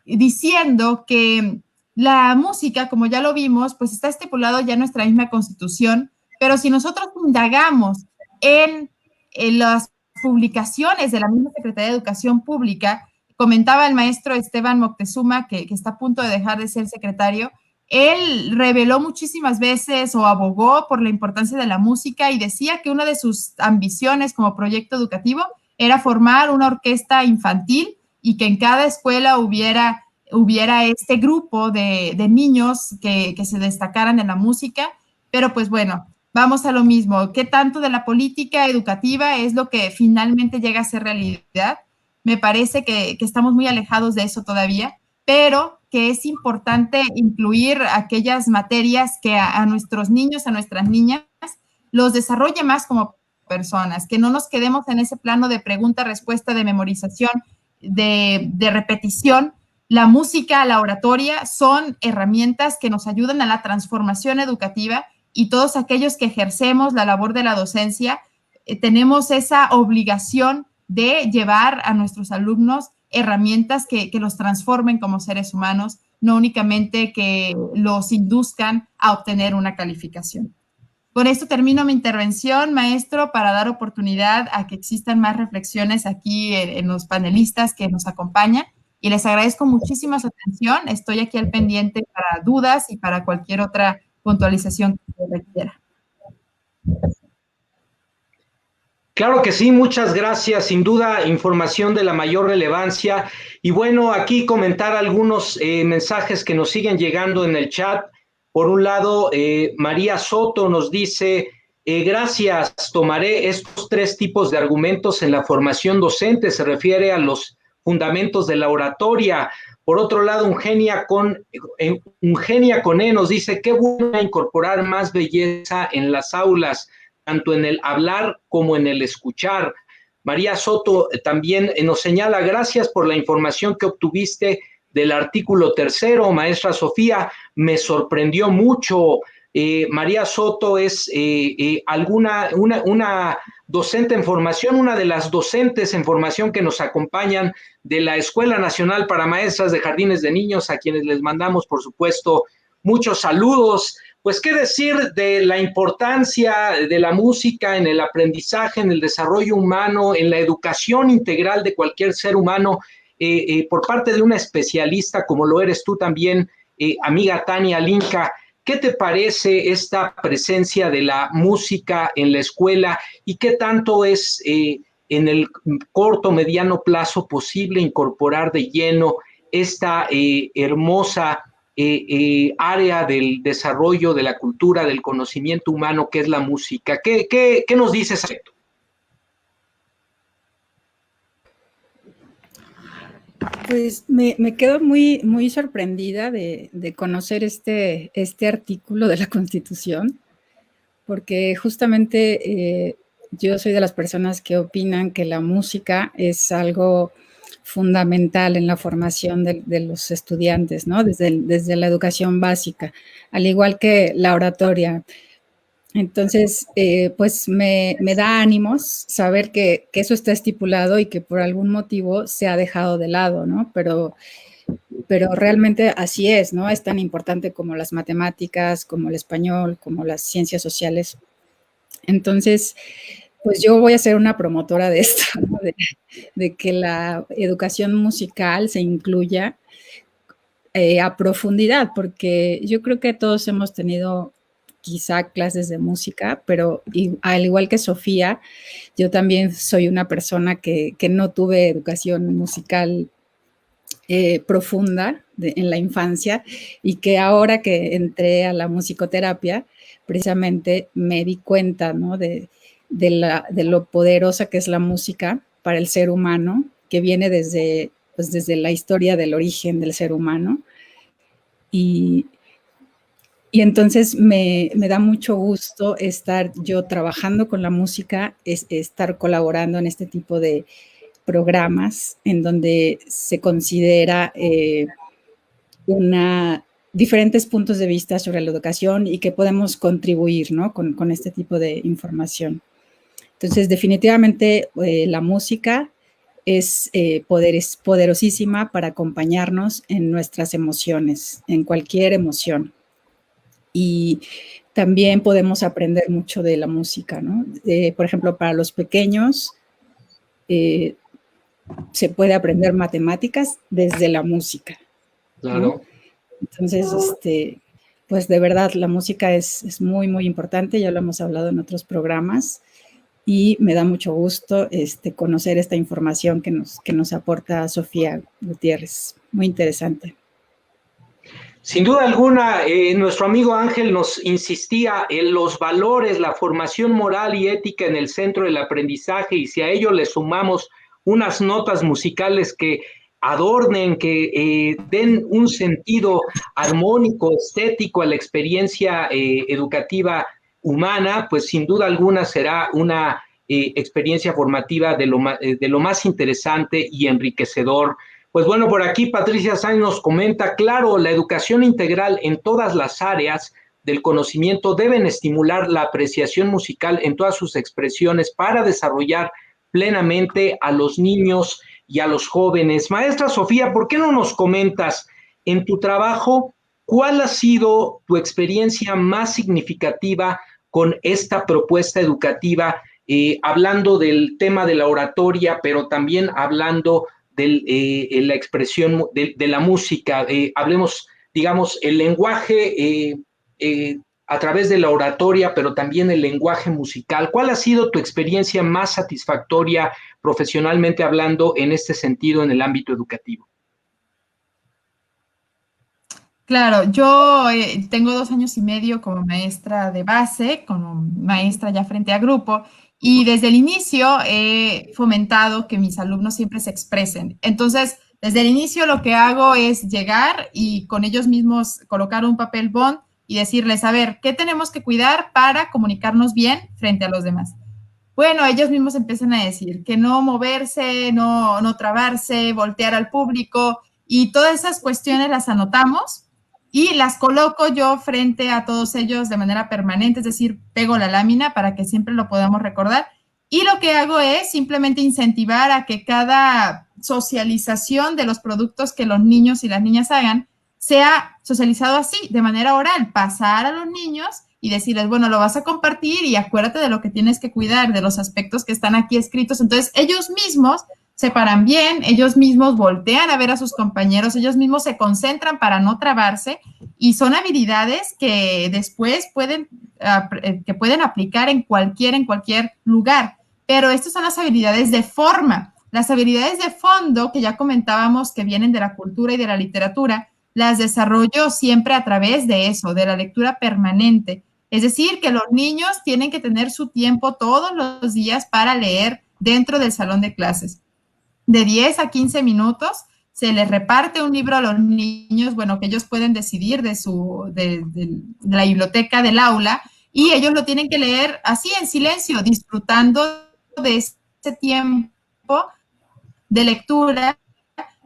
diciendo que la música, como ya lo vimos, pues está estipulado ya en nuestra misma constitución, pero si nosotros indagamos en las publicaciones de la misma Secretaría de Educación Pública, comentaba el maestro Esteban Moctezuma, que está a punto de dejar de ser secretario, él reveló muchísimas veces o abogó por la importancia de la música y decía que una de sus ambiciones como proyecto educativo era formar una orquesta infantil y que en cada escuela hubiera este grupo de niños que se destacaran en la música, pero pues bueno, vamos a lo mismo. ¿Qué tanto de la política educativa es lo que finalmente llega a ser realidad? Me parece que estamos muy alejados de eso todavía, pero que es importante incluir aquellas materias que a nuestros niños, a nuestras niñas, los desarrolle más como personas, que no nos quedemos en ese plano de pregunta-respuesta, de memorización, de repetición. La música, la oratoria son herramientas que nos ayudan a la transformación educativa y todos aquellos que ejercemos la labor de la docencia tenemos esa obligación de llevar a nuestros alumnos herramientas que los transformen como seres humanos, no únicamente que los induzcan a obtener una calificación. Con esto termino mi intervención, maestro, para dar oportunidad a que existan más reflexiones aquí en los panelistas que nos acompañan. Y les agradezco muchísimo su atención. Estoy aquí al pendiente para dudas y para cualquier otra puntualización que se requiera. Claro que sí, muchas gracias. Sin duda, información de la mayor relevancia. Y bueno, aquí comentar algunos mensajes que nos siguen llegando en el chat. Por un lado, María Soto nos dice, gracias, tomaré estos 3 tipos de argumentos en la formación docente. Se refiere a los fundamentos de la oratoria. Por otro lado, Eugenia con E nos dice, qué bueno incorporar más belleza en las aulas, tanto en el hablar como en el escuchar. María Soto también nos señala, gracias por la información que obtuviste del artículo 3, maestra Sofía, me sorprendió mucho. María Soto es una docente en formación, una de las docentes en formación que nos acompañan de la Escuela Nacional para Maestras de Jardines de Niños, a quienes les mandamos, por supuesto, muchos saludos. Pues qué decir de la importancia de la música en el aprendizaje, en el desarrollo humano, en la educación integral de cualquier ser humano, por parte de una especialista como lo eres tú también, amiga Tania Linca. ¿Qué te parece esta presencia de la música en la escuela y qué tanto es en el corto, mediano plazo posible incorporar de lleno esta hermosa área del desarrollo de la cultura, del conocimiento humano que es la música? ¿Qué nos dices a esto? Pues me quedo muy sorprendida de conocer este artículo de la Constitución, porque justamente yo soy de las personas que opinan que la música es algo fundamental en la formación de los estudiantes, ¿no? Desde la educación básica, al igual que la oratoria. Entonces, pues me da ánimos saber que eso está estipulado y que por algún motivo se ha dejado de lado, ¿no? Pero realmente así es, ¿no? Es tan importante como las matemáticas, como el español, como las ciencias sociales. Entonces, pues yo voy a ser una promotora de esto, ¿no? de que la educación musical se incluya a profundidad, porque yo creo que todos hemos tenido quizá clases de música, pero al igual que Sofía, yo también soy una persona que no tuve educación musical profunda, en la infancia, y que ahora que entré a la musicoterapia, precisamente me di cuenta, ¿no? de lo poderosa que es la música para el ser humano, que viene desde la historia del origen del ser humano. Y entonces me da mucho gusto estar yo trabajando con la música, estar colaborando en este tipo de programas en donde se considera diferentes puntos de vista sobre la educación y que podemos contribuir, ¿no? con este tipo de información. Entonces, definitivamente la música es poderosísima para acompañarnos en nuestras emociones, en cualquier emoción. Y también podemos aprender mucho de la música, ¿no? Por ejemplo, para los pequeños se puede aprender matemáticas desde la música, ¿no? Claro. Entonces, pues de verdad la música es muy, muy importante, ya lo hemos hablado en otros programas, y me da mucho gusto conocer esta información que nos aporta Sofía Gutiérrez. Muy interesante. Sin duda alguna, nuestro amigo Ángel nos insistía en los valores, la formación moral y ética en el centro del aprendizaje, y si a ello le sumamos unas notas musicales que adornen, que den un sentido armónico, estético a la experiencia educativa humana, pues sin duda alguna será una experiencia formativa de lo más interesante y enriquecedor. Pues bueno, por aquí Patricia Sainz nos comenta, claro, la educación integral en todas las áreas del conocimiento deben estimular la apreciación musical en todas sus expresiones para desarrollar plenamente a los niños y a los jóvenes. Maestra Sofía, ¿por qué no nos comentas en tu trabajo cuál ha sido tu experiencia más significativa con esta propuesta educativa, hablando del tema de la oratoria, pero también hablando de la expresión de la música? Hablemos, digamos, el lenguaje a través de la oratoria, pero también el lenguaje musical. ¿Cuál ha sido tu experiencia más satisfactoria profesionalmente hablando en este sentido en el ámbito educativo? Claro, yo tengo 2 años y medio como maestra de base, como maestra ya frente a grupo, y desde el inicio he fomentado que mis alumnos siempre se expresen. Entonces, desde el inicio lo que hago es llegar y con ellos mismos colocar un papel bond y decirles, a ver, ¿qué tenemos que cuidar para comunicarnos bien frente a los demás? Bueno, ellos mismos empiezan a decir que no moverse, no trabarse, voltear al público, y todas esas cuestiones las anotamos y las coloco yo frente a todos ellos de manera permanente, es decir, pego la lámina para que siempre lo podamos recordar. Y lo que hago es simplemente incentivar a que cada socialización de los productos que los niños y las niñas hagan sea socializado así, de manera oral, pasar a los niños y decirles, bueno, lo vas a compartir y acuérdate de lo que tienes que cuidar, de los aspectos que están aquí escritos. Entonces, ellos mismos se paran bien, ellos mismos voltean a ver a sus compañeros, ellos mismos se concentran para no trabarse, y son habilidades que después pueden aplicar en cualquier lugar. Pero estas son las habilidades de forma. Las habilidades de fondo, que ya comentábamos que vienen de la cultura y de la literatura, las desarrollo siempre a través de eso, de la lectura permanente. Es decir, que los niños tienen que tener su tiempo todos los días para leer dentro del salón de clases. De 10 a 15 minutos se les reparte un libro a los niños, bueno, que ellos pueden decidir de la biblioteca del aula, y ellos lo tienen que leer así en silencio, disfrutando de ese tiempo de lectura,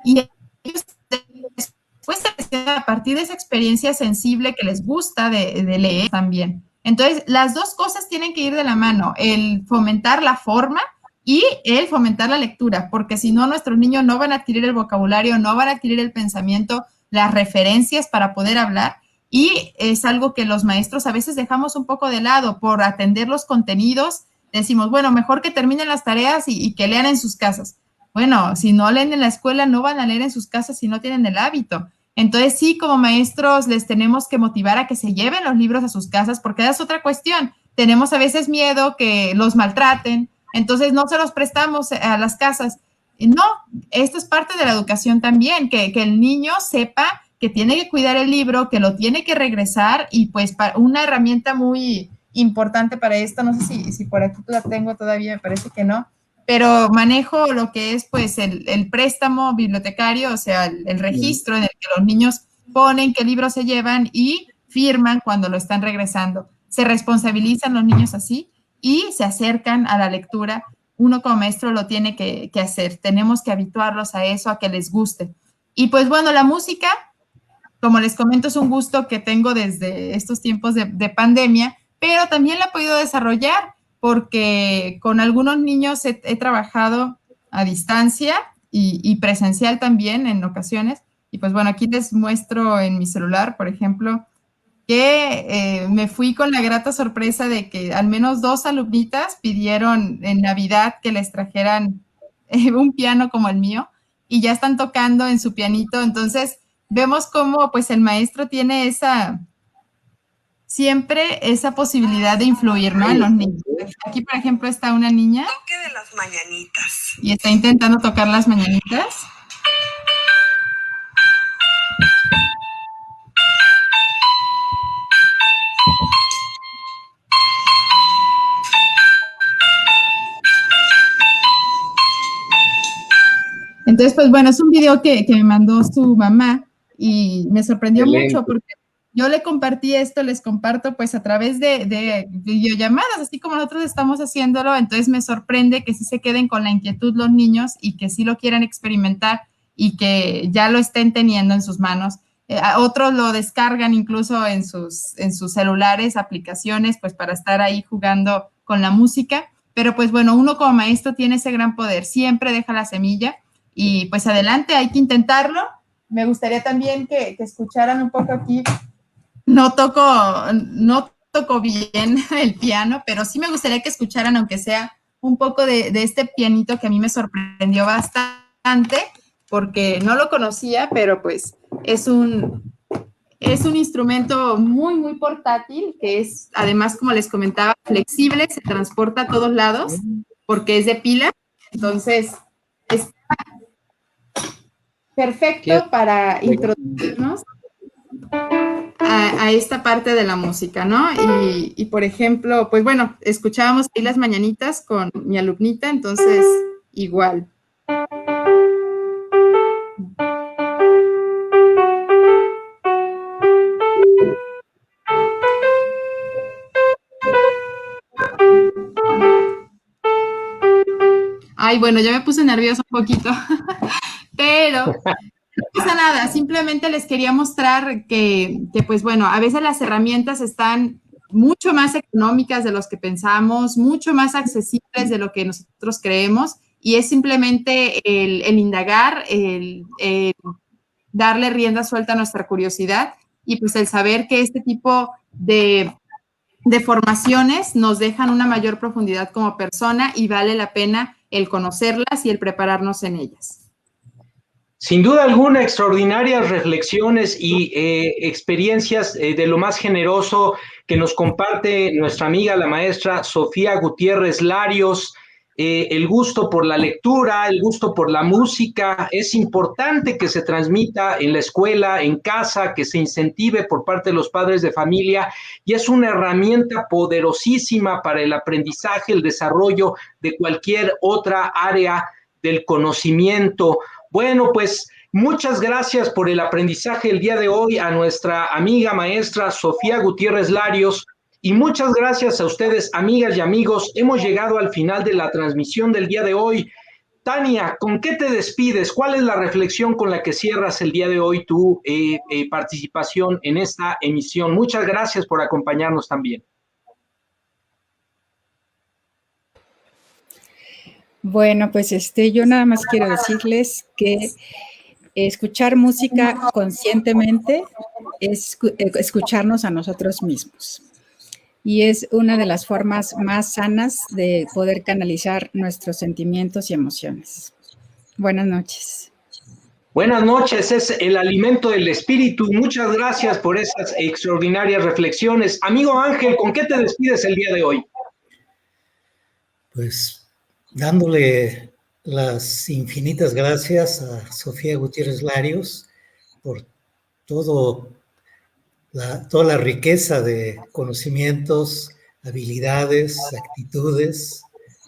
y ellos después, a partir de esa experiencia sensible que les gusta de leer también. Entonces, las dos cosas tienen que ir de la mano, el fomentar la forma y el fomentar la lectura, porque si no, nuestros niños no van a adquirir el vocabulario, no van a adquirir el pensamiento, las referencias para poder hablar, y es algo que los maestros a veces dejamos un poco de lado por atender los contenidos. Decimos, bueno, mejor que terminen las tareas y que lean en sus casas. Bueno, si no leen en la escuela, no van a leer en sus casas si no tienen el hábito. Entonces, sí, como maestros les tenemos que motivar a que se lleven los libros a sus casas, porque esa es otra cuestión. Tenemos a veces miedo que los maltraten, entonces no se los prestamos a las casas. No, esto es parte de la educación también, que el niño sepa que tiene que cuidar el libro, que lo tiene que regresar y pues una herramienta muy importante para esto, no sé si por aquí la tengo todavía, me parece que no, pero manejo lo que es pues el préstamo bibliotecario, o sea, el registro en el que los niños ponen qué libros se llevan y firman cuando lo están regresando. Se responsabilizan los niños así y se acercan a la lectura. Uno como maestro lo tiene que hacer. Tenemos que habituarlos a eso, a que les guste. Y pues bueno, la música, como les comento, es un gusto que tengo desde estos tiempos de pandemia, pero también la he podido desarrollar porque con algunos niños he trabajado a distancia y presencial también en ocasiones. Y pues bueno, aquí les muestro en mi celular, por ejemplo, que me fui con la grata sorpresa de que al menos 2 alumnitas pidieron en Navidad que les trajeran un piano como el mío y ya están tocando en su pianito. Entonces, vemos cómo pues el maestro tiene siempre esa posibilidad de influir, ¿no? En los niños. Aquí, por ejemplo, está una niña. Toque de las mañanitas. Y está intentando tocar las mañanitas. Entonces, pues bueno, es un video que me mandó su mamá y me sorprendió mucho porque yo le compartí esto, les comparto pues a través de videollamadas, así como nosotros estamos haciéndolo, entonces me sorprende que sí se queden con la inquietud los niños y que sí lo quieran experimentar y que ya lo estén teniendo en sus manos. Otros lo descargan incluso en sus celulares, aplicaciones, pues para estar ahí jugando con la música, pero pues bueno, uno como maestro tiene ese gran poder, siempre deja la semilla. Y pues adelante, hay que intentarlo. Me gustaría también que escucharan un poco aquí. No toco bien el piano, pero sí me gustaría que escucharan, aunque sea un poco de este pianito que a mí me sorprendió bastante, porque no lo conocía, pero pues es un instrumento muy, muy portátil, que es, además, como les comentaba, flexible, se transporta a todos lados, porque es de pila. Entonces, es perfecto para introducirnos a esta parte de la música, ¿no? Y por ejemplo, pues bueno, escuchábamos ahí las mañanitas con mi alumnita, entonces igual. Ay, bueno, ya me puse nerviosa un poquito, pero no pasa nada, simplemente les quería mostrar que, pues bueno, a veces las herramientas están mucho más económicas de los que pensamos, mucho más accesibles de lo que nosotros creemos, y es simplemente el indagar, el darle rienda suelta a nuestra curiosidad y pues el saber que este tipo de formaciones nos dejan una mayor profundidad como persona y vale la pena el conocerlas y el prepararnos en ellas. Sin duda alguna, extraordinarias reflexiones y experiencias de lo más generoso que nos comparte nuestra amiga, la maestra Sofía Gutiérrez Larios. El gusto por la lectura, el gusto por la música, es importante que se transmita en la escuela, en casa, que se incentive por parte de los padres de familia, y es una herramienta poderosísima para el aprendizaje, el desarrollo de cualquier otra área del conocimiento. Bueno, pues muchas gracias por el aprendizaje el día de hoy a nuestra amiga maestra Sofía Gutiérrez Larios, y muchas gracias a ustedes, amigas y amigos. Hemos llegado al final de la transmisión del día de hoy. Tania, ¿con qué te despides? ¿Cuál es la reflexión con la que cierras el día de hoy tu participación en esta emisión? Muchas gracias por acompañarnos también. Bueno, pues yo nada más quiero decirles que escuchar música conscientemente es escucharnos a nosotros mismos. Y es una de las formas más sanas de poder canalizar nuestros sentimientos y emociones. Buenas noches. Buenas noches, es el alimento del espíritu. Muchas gracias por esas extraordinarias reflexiones. Amigo Ángel, ¿con qué te despides el día de hoy? Pues dándole las infinitas gracias a Sofía Gutiérrez Larios por toda la riqueza de conocimientos, habilidades, actitudes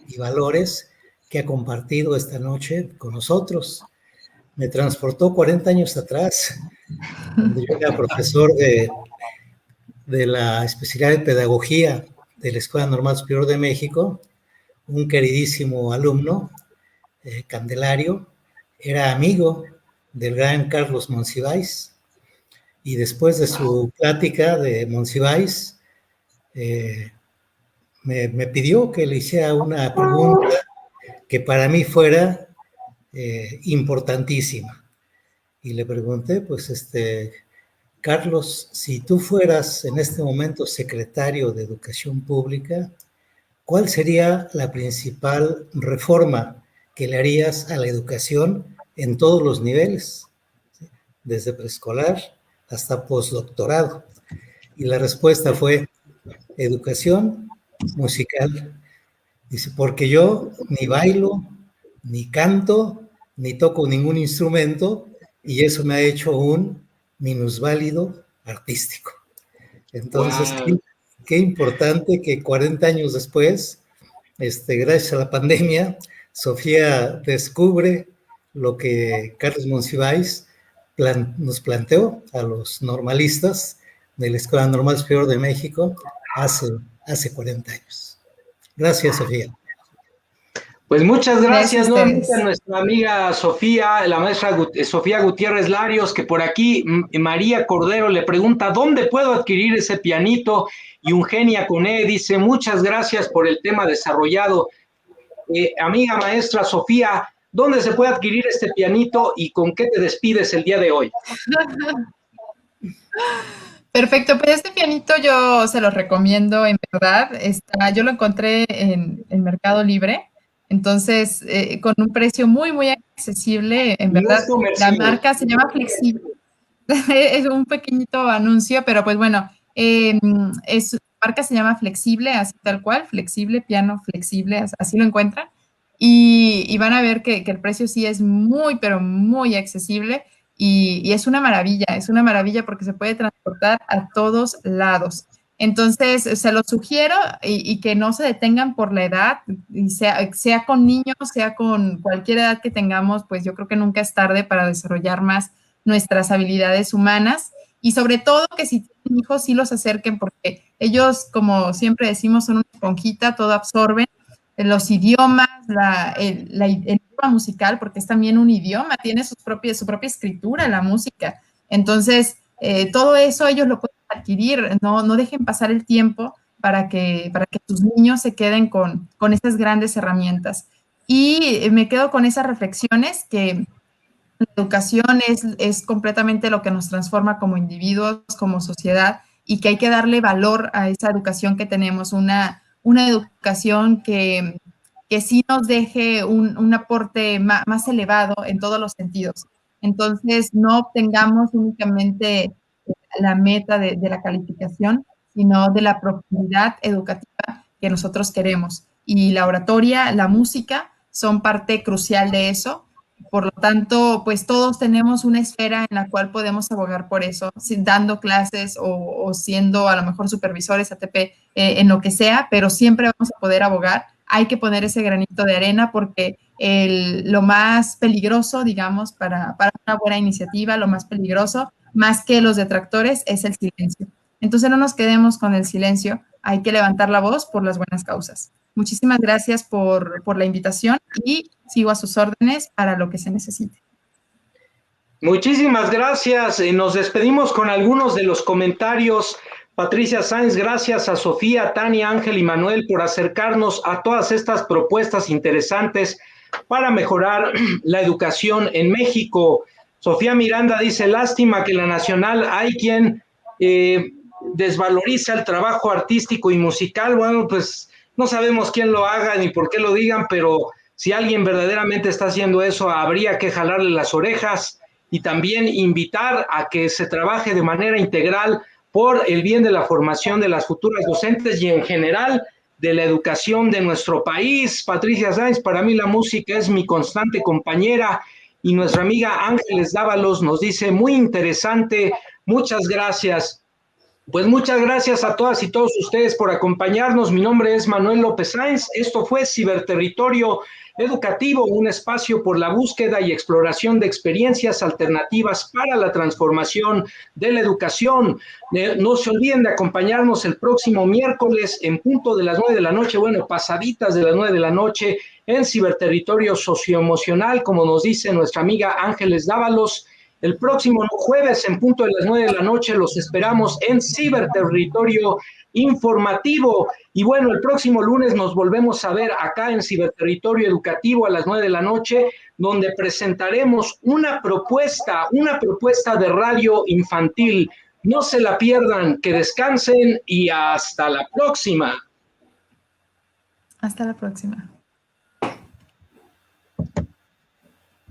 y valores que ha compartido esta noche con nosotros. Me transportó 40 años atrás, cuando yo era profesor de la especialidad de pedagogía de la Escuela Normal Superior de México. Un queridísimo alumno, Candelario, era amigo del gran Carlos Monsiváis, y después de su plática de Monsiváis, me pidió que le hiciera una pregunta que para mí fuera importantísima. Y le pregunté, pues, Carlos, si tú fueras en este momento secretario de Educación Pública, ¿cuál sería la principal reforma que le harías a la educación en todos los niveles, desde preescolar hasta postdoctorado? Y la respuesta fue educación musical. Dice, porque yo ni bailo, ni canto, ni toco ningún instrumento, y eso me ha hecho un minusválido artístico. Entonces, wow, qué importante que 40 años después, gracias a la pandemia, Sofía descubre lo que Carlos Monsiváis nos planteó a los normalistas de la Escuela Normal Superior de México hace 40 años. Gracias, Sofía. Pues muchas gracias nuevamente a nuestra amiga Sofía, la maestra Sofía Gutiérrez Larios, que por aquí María Cordero le pregunta, ¿dónde puedo adquirir ese pianito? Y Eugenia Coné dice, muchas gracias por el tema desarrollado. Amiga maestra Sofía, ¿dónde se puede adquirir este pianito y con qué te despides el día de hoy? Perfecto, pues este pianito yo se lo recomiendo, en verdad. Yo lo encontré en Mercado Libre. Entonces, con un precio muy, muy accesible, en verdad, la marca se llama Flexible. Es un pequeñito anuncio, pero pues bueno, la marca se llama Flexible, así tal cual, Flexible, piano flexible, así lo encuentran. Y van a ver que el precio sí es muy, pero muy accesible y es una maravilla porque se puede transportar a todos lados. Entonces, se los sugiero y que no se detengan por la edad, y sea con niños, sea con cualquier edad que tengamos, pues yo creo que nunca es tarde para desarrollar más nuestras habilidades humanas y sobre todo que si tienen hijos, sí los acerquen porque ellos, como siempre decimos, son una esponjita, todo absorben, los idiomas, el idioma musical, porque es también un idioma, tiene su propia escritura, la música. Entonces, todo eso ellos lo pueden adquirir, no dejen pasar el tiempo para que tus niños se queden con esas grandes herramientas. Y me quedo con esas reflexiones que la educación es completamente lo que nos transforma como individuos, como sociedad, y que hay que darle valor a esa educación que tenemos, una educación que sí nos deje un aporte más elevado en todos los sentidos. Entonces, no obtengamos únicamente la meta de la calificación, sino de la profundidad educativa que nosotros queremos. Y la oratoria, la música, son parte crucial de eso. Por lo tanto, pues todos tenemos una esfera en la cual podemos abogar por eso, dando clases o siendo a lo mejor supervisores ATP en lo que sea, pero siempre vamos a poder abogar. Hay que poner ese granito de arena porque lo más peligroso, digamos, para una buena iniciativa, lo más peligroso, más que los detractores, es el silencio. Entonces no nos quedemos con el silencio, hay que levantar la voz por las buenas causas. Muchísimas gracias por la invitación y sigo a sus órdenes para lo que se necesite. Muchísimas gracias. Nos despedimos con algunos de los comentarios. Patricia Sáenz, gracias a Sofía, Tania, Ángel y Manuel por acercarnos a todas estas propuestas interesantes para mejorar la educación en México. Sofía Miranda dice, lástima que en la Nacional hay quien desvaloriza el trabajo artístico y musical. Bueno, pues no sabemos quién lo haga ni por qué lo digan, pero si alguien verdaderamente está haciendo eso, habría que jalarle las orejas y también invitar a que se trabaje de manera integral por el bien de la formación de las futuras docentes y en general de la educación de nuestro país. Patricia Sáenz, para mí la música es mi constante compañera, y nuestra amiga Ángeles Dávalos nos dice, muy interesante, muchas gracias. Pues muchas gracias a todas y todos ustedes por acompañarnos. Mi nombre es Manuel López Sáenz. Esto fue Ciberterritorio Educativo, un espacio por la búsqueda y exploración de experiencias alternativas para la transformación de la educación. No se olviden de acompañarnos el próximo miércoles en punto de las 9 de la noche, bueno, pasaditas de las 9 de la noche, en Ciberterritorio Socioemocional, como nos dice nuestra amiga Ángeles Dávalos. El próximo jueves, en punto de las 9 de la noche, los esperamos en Ciberterritorio Informativo. Y bueno, el próximo lunes nos volvemos a ver acá en Ciberterritorio Educativo a las 9 de la noche, donde presentaremos una propuesta de radio infantil. No se la pierdan, que descansen y hasta la próxima. Hasta la próxima.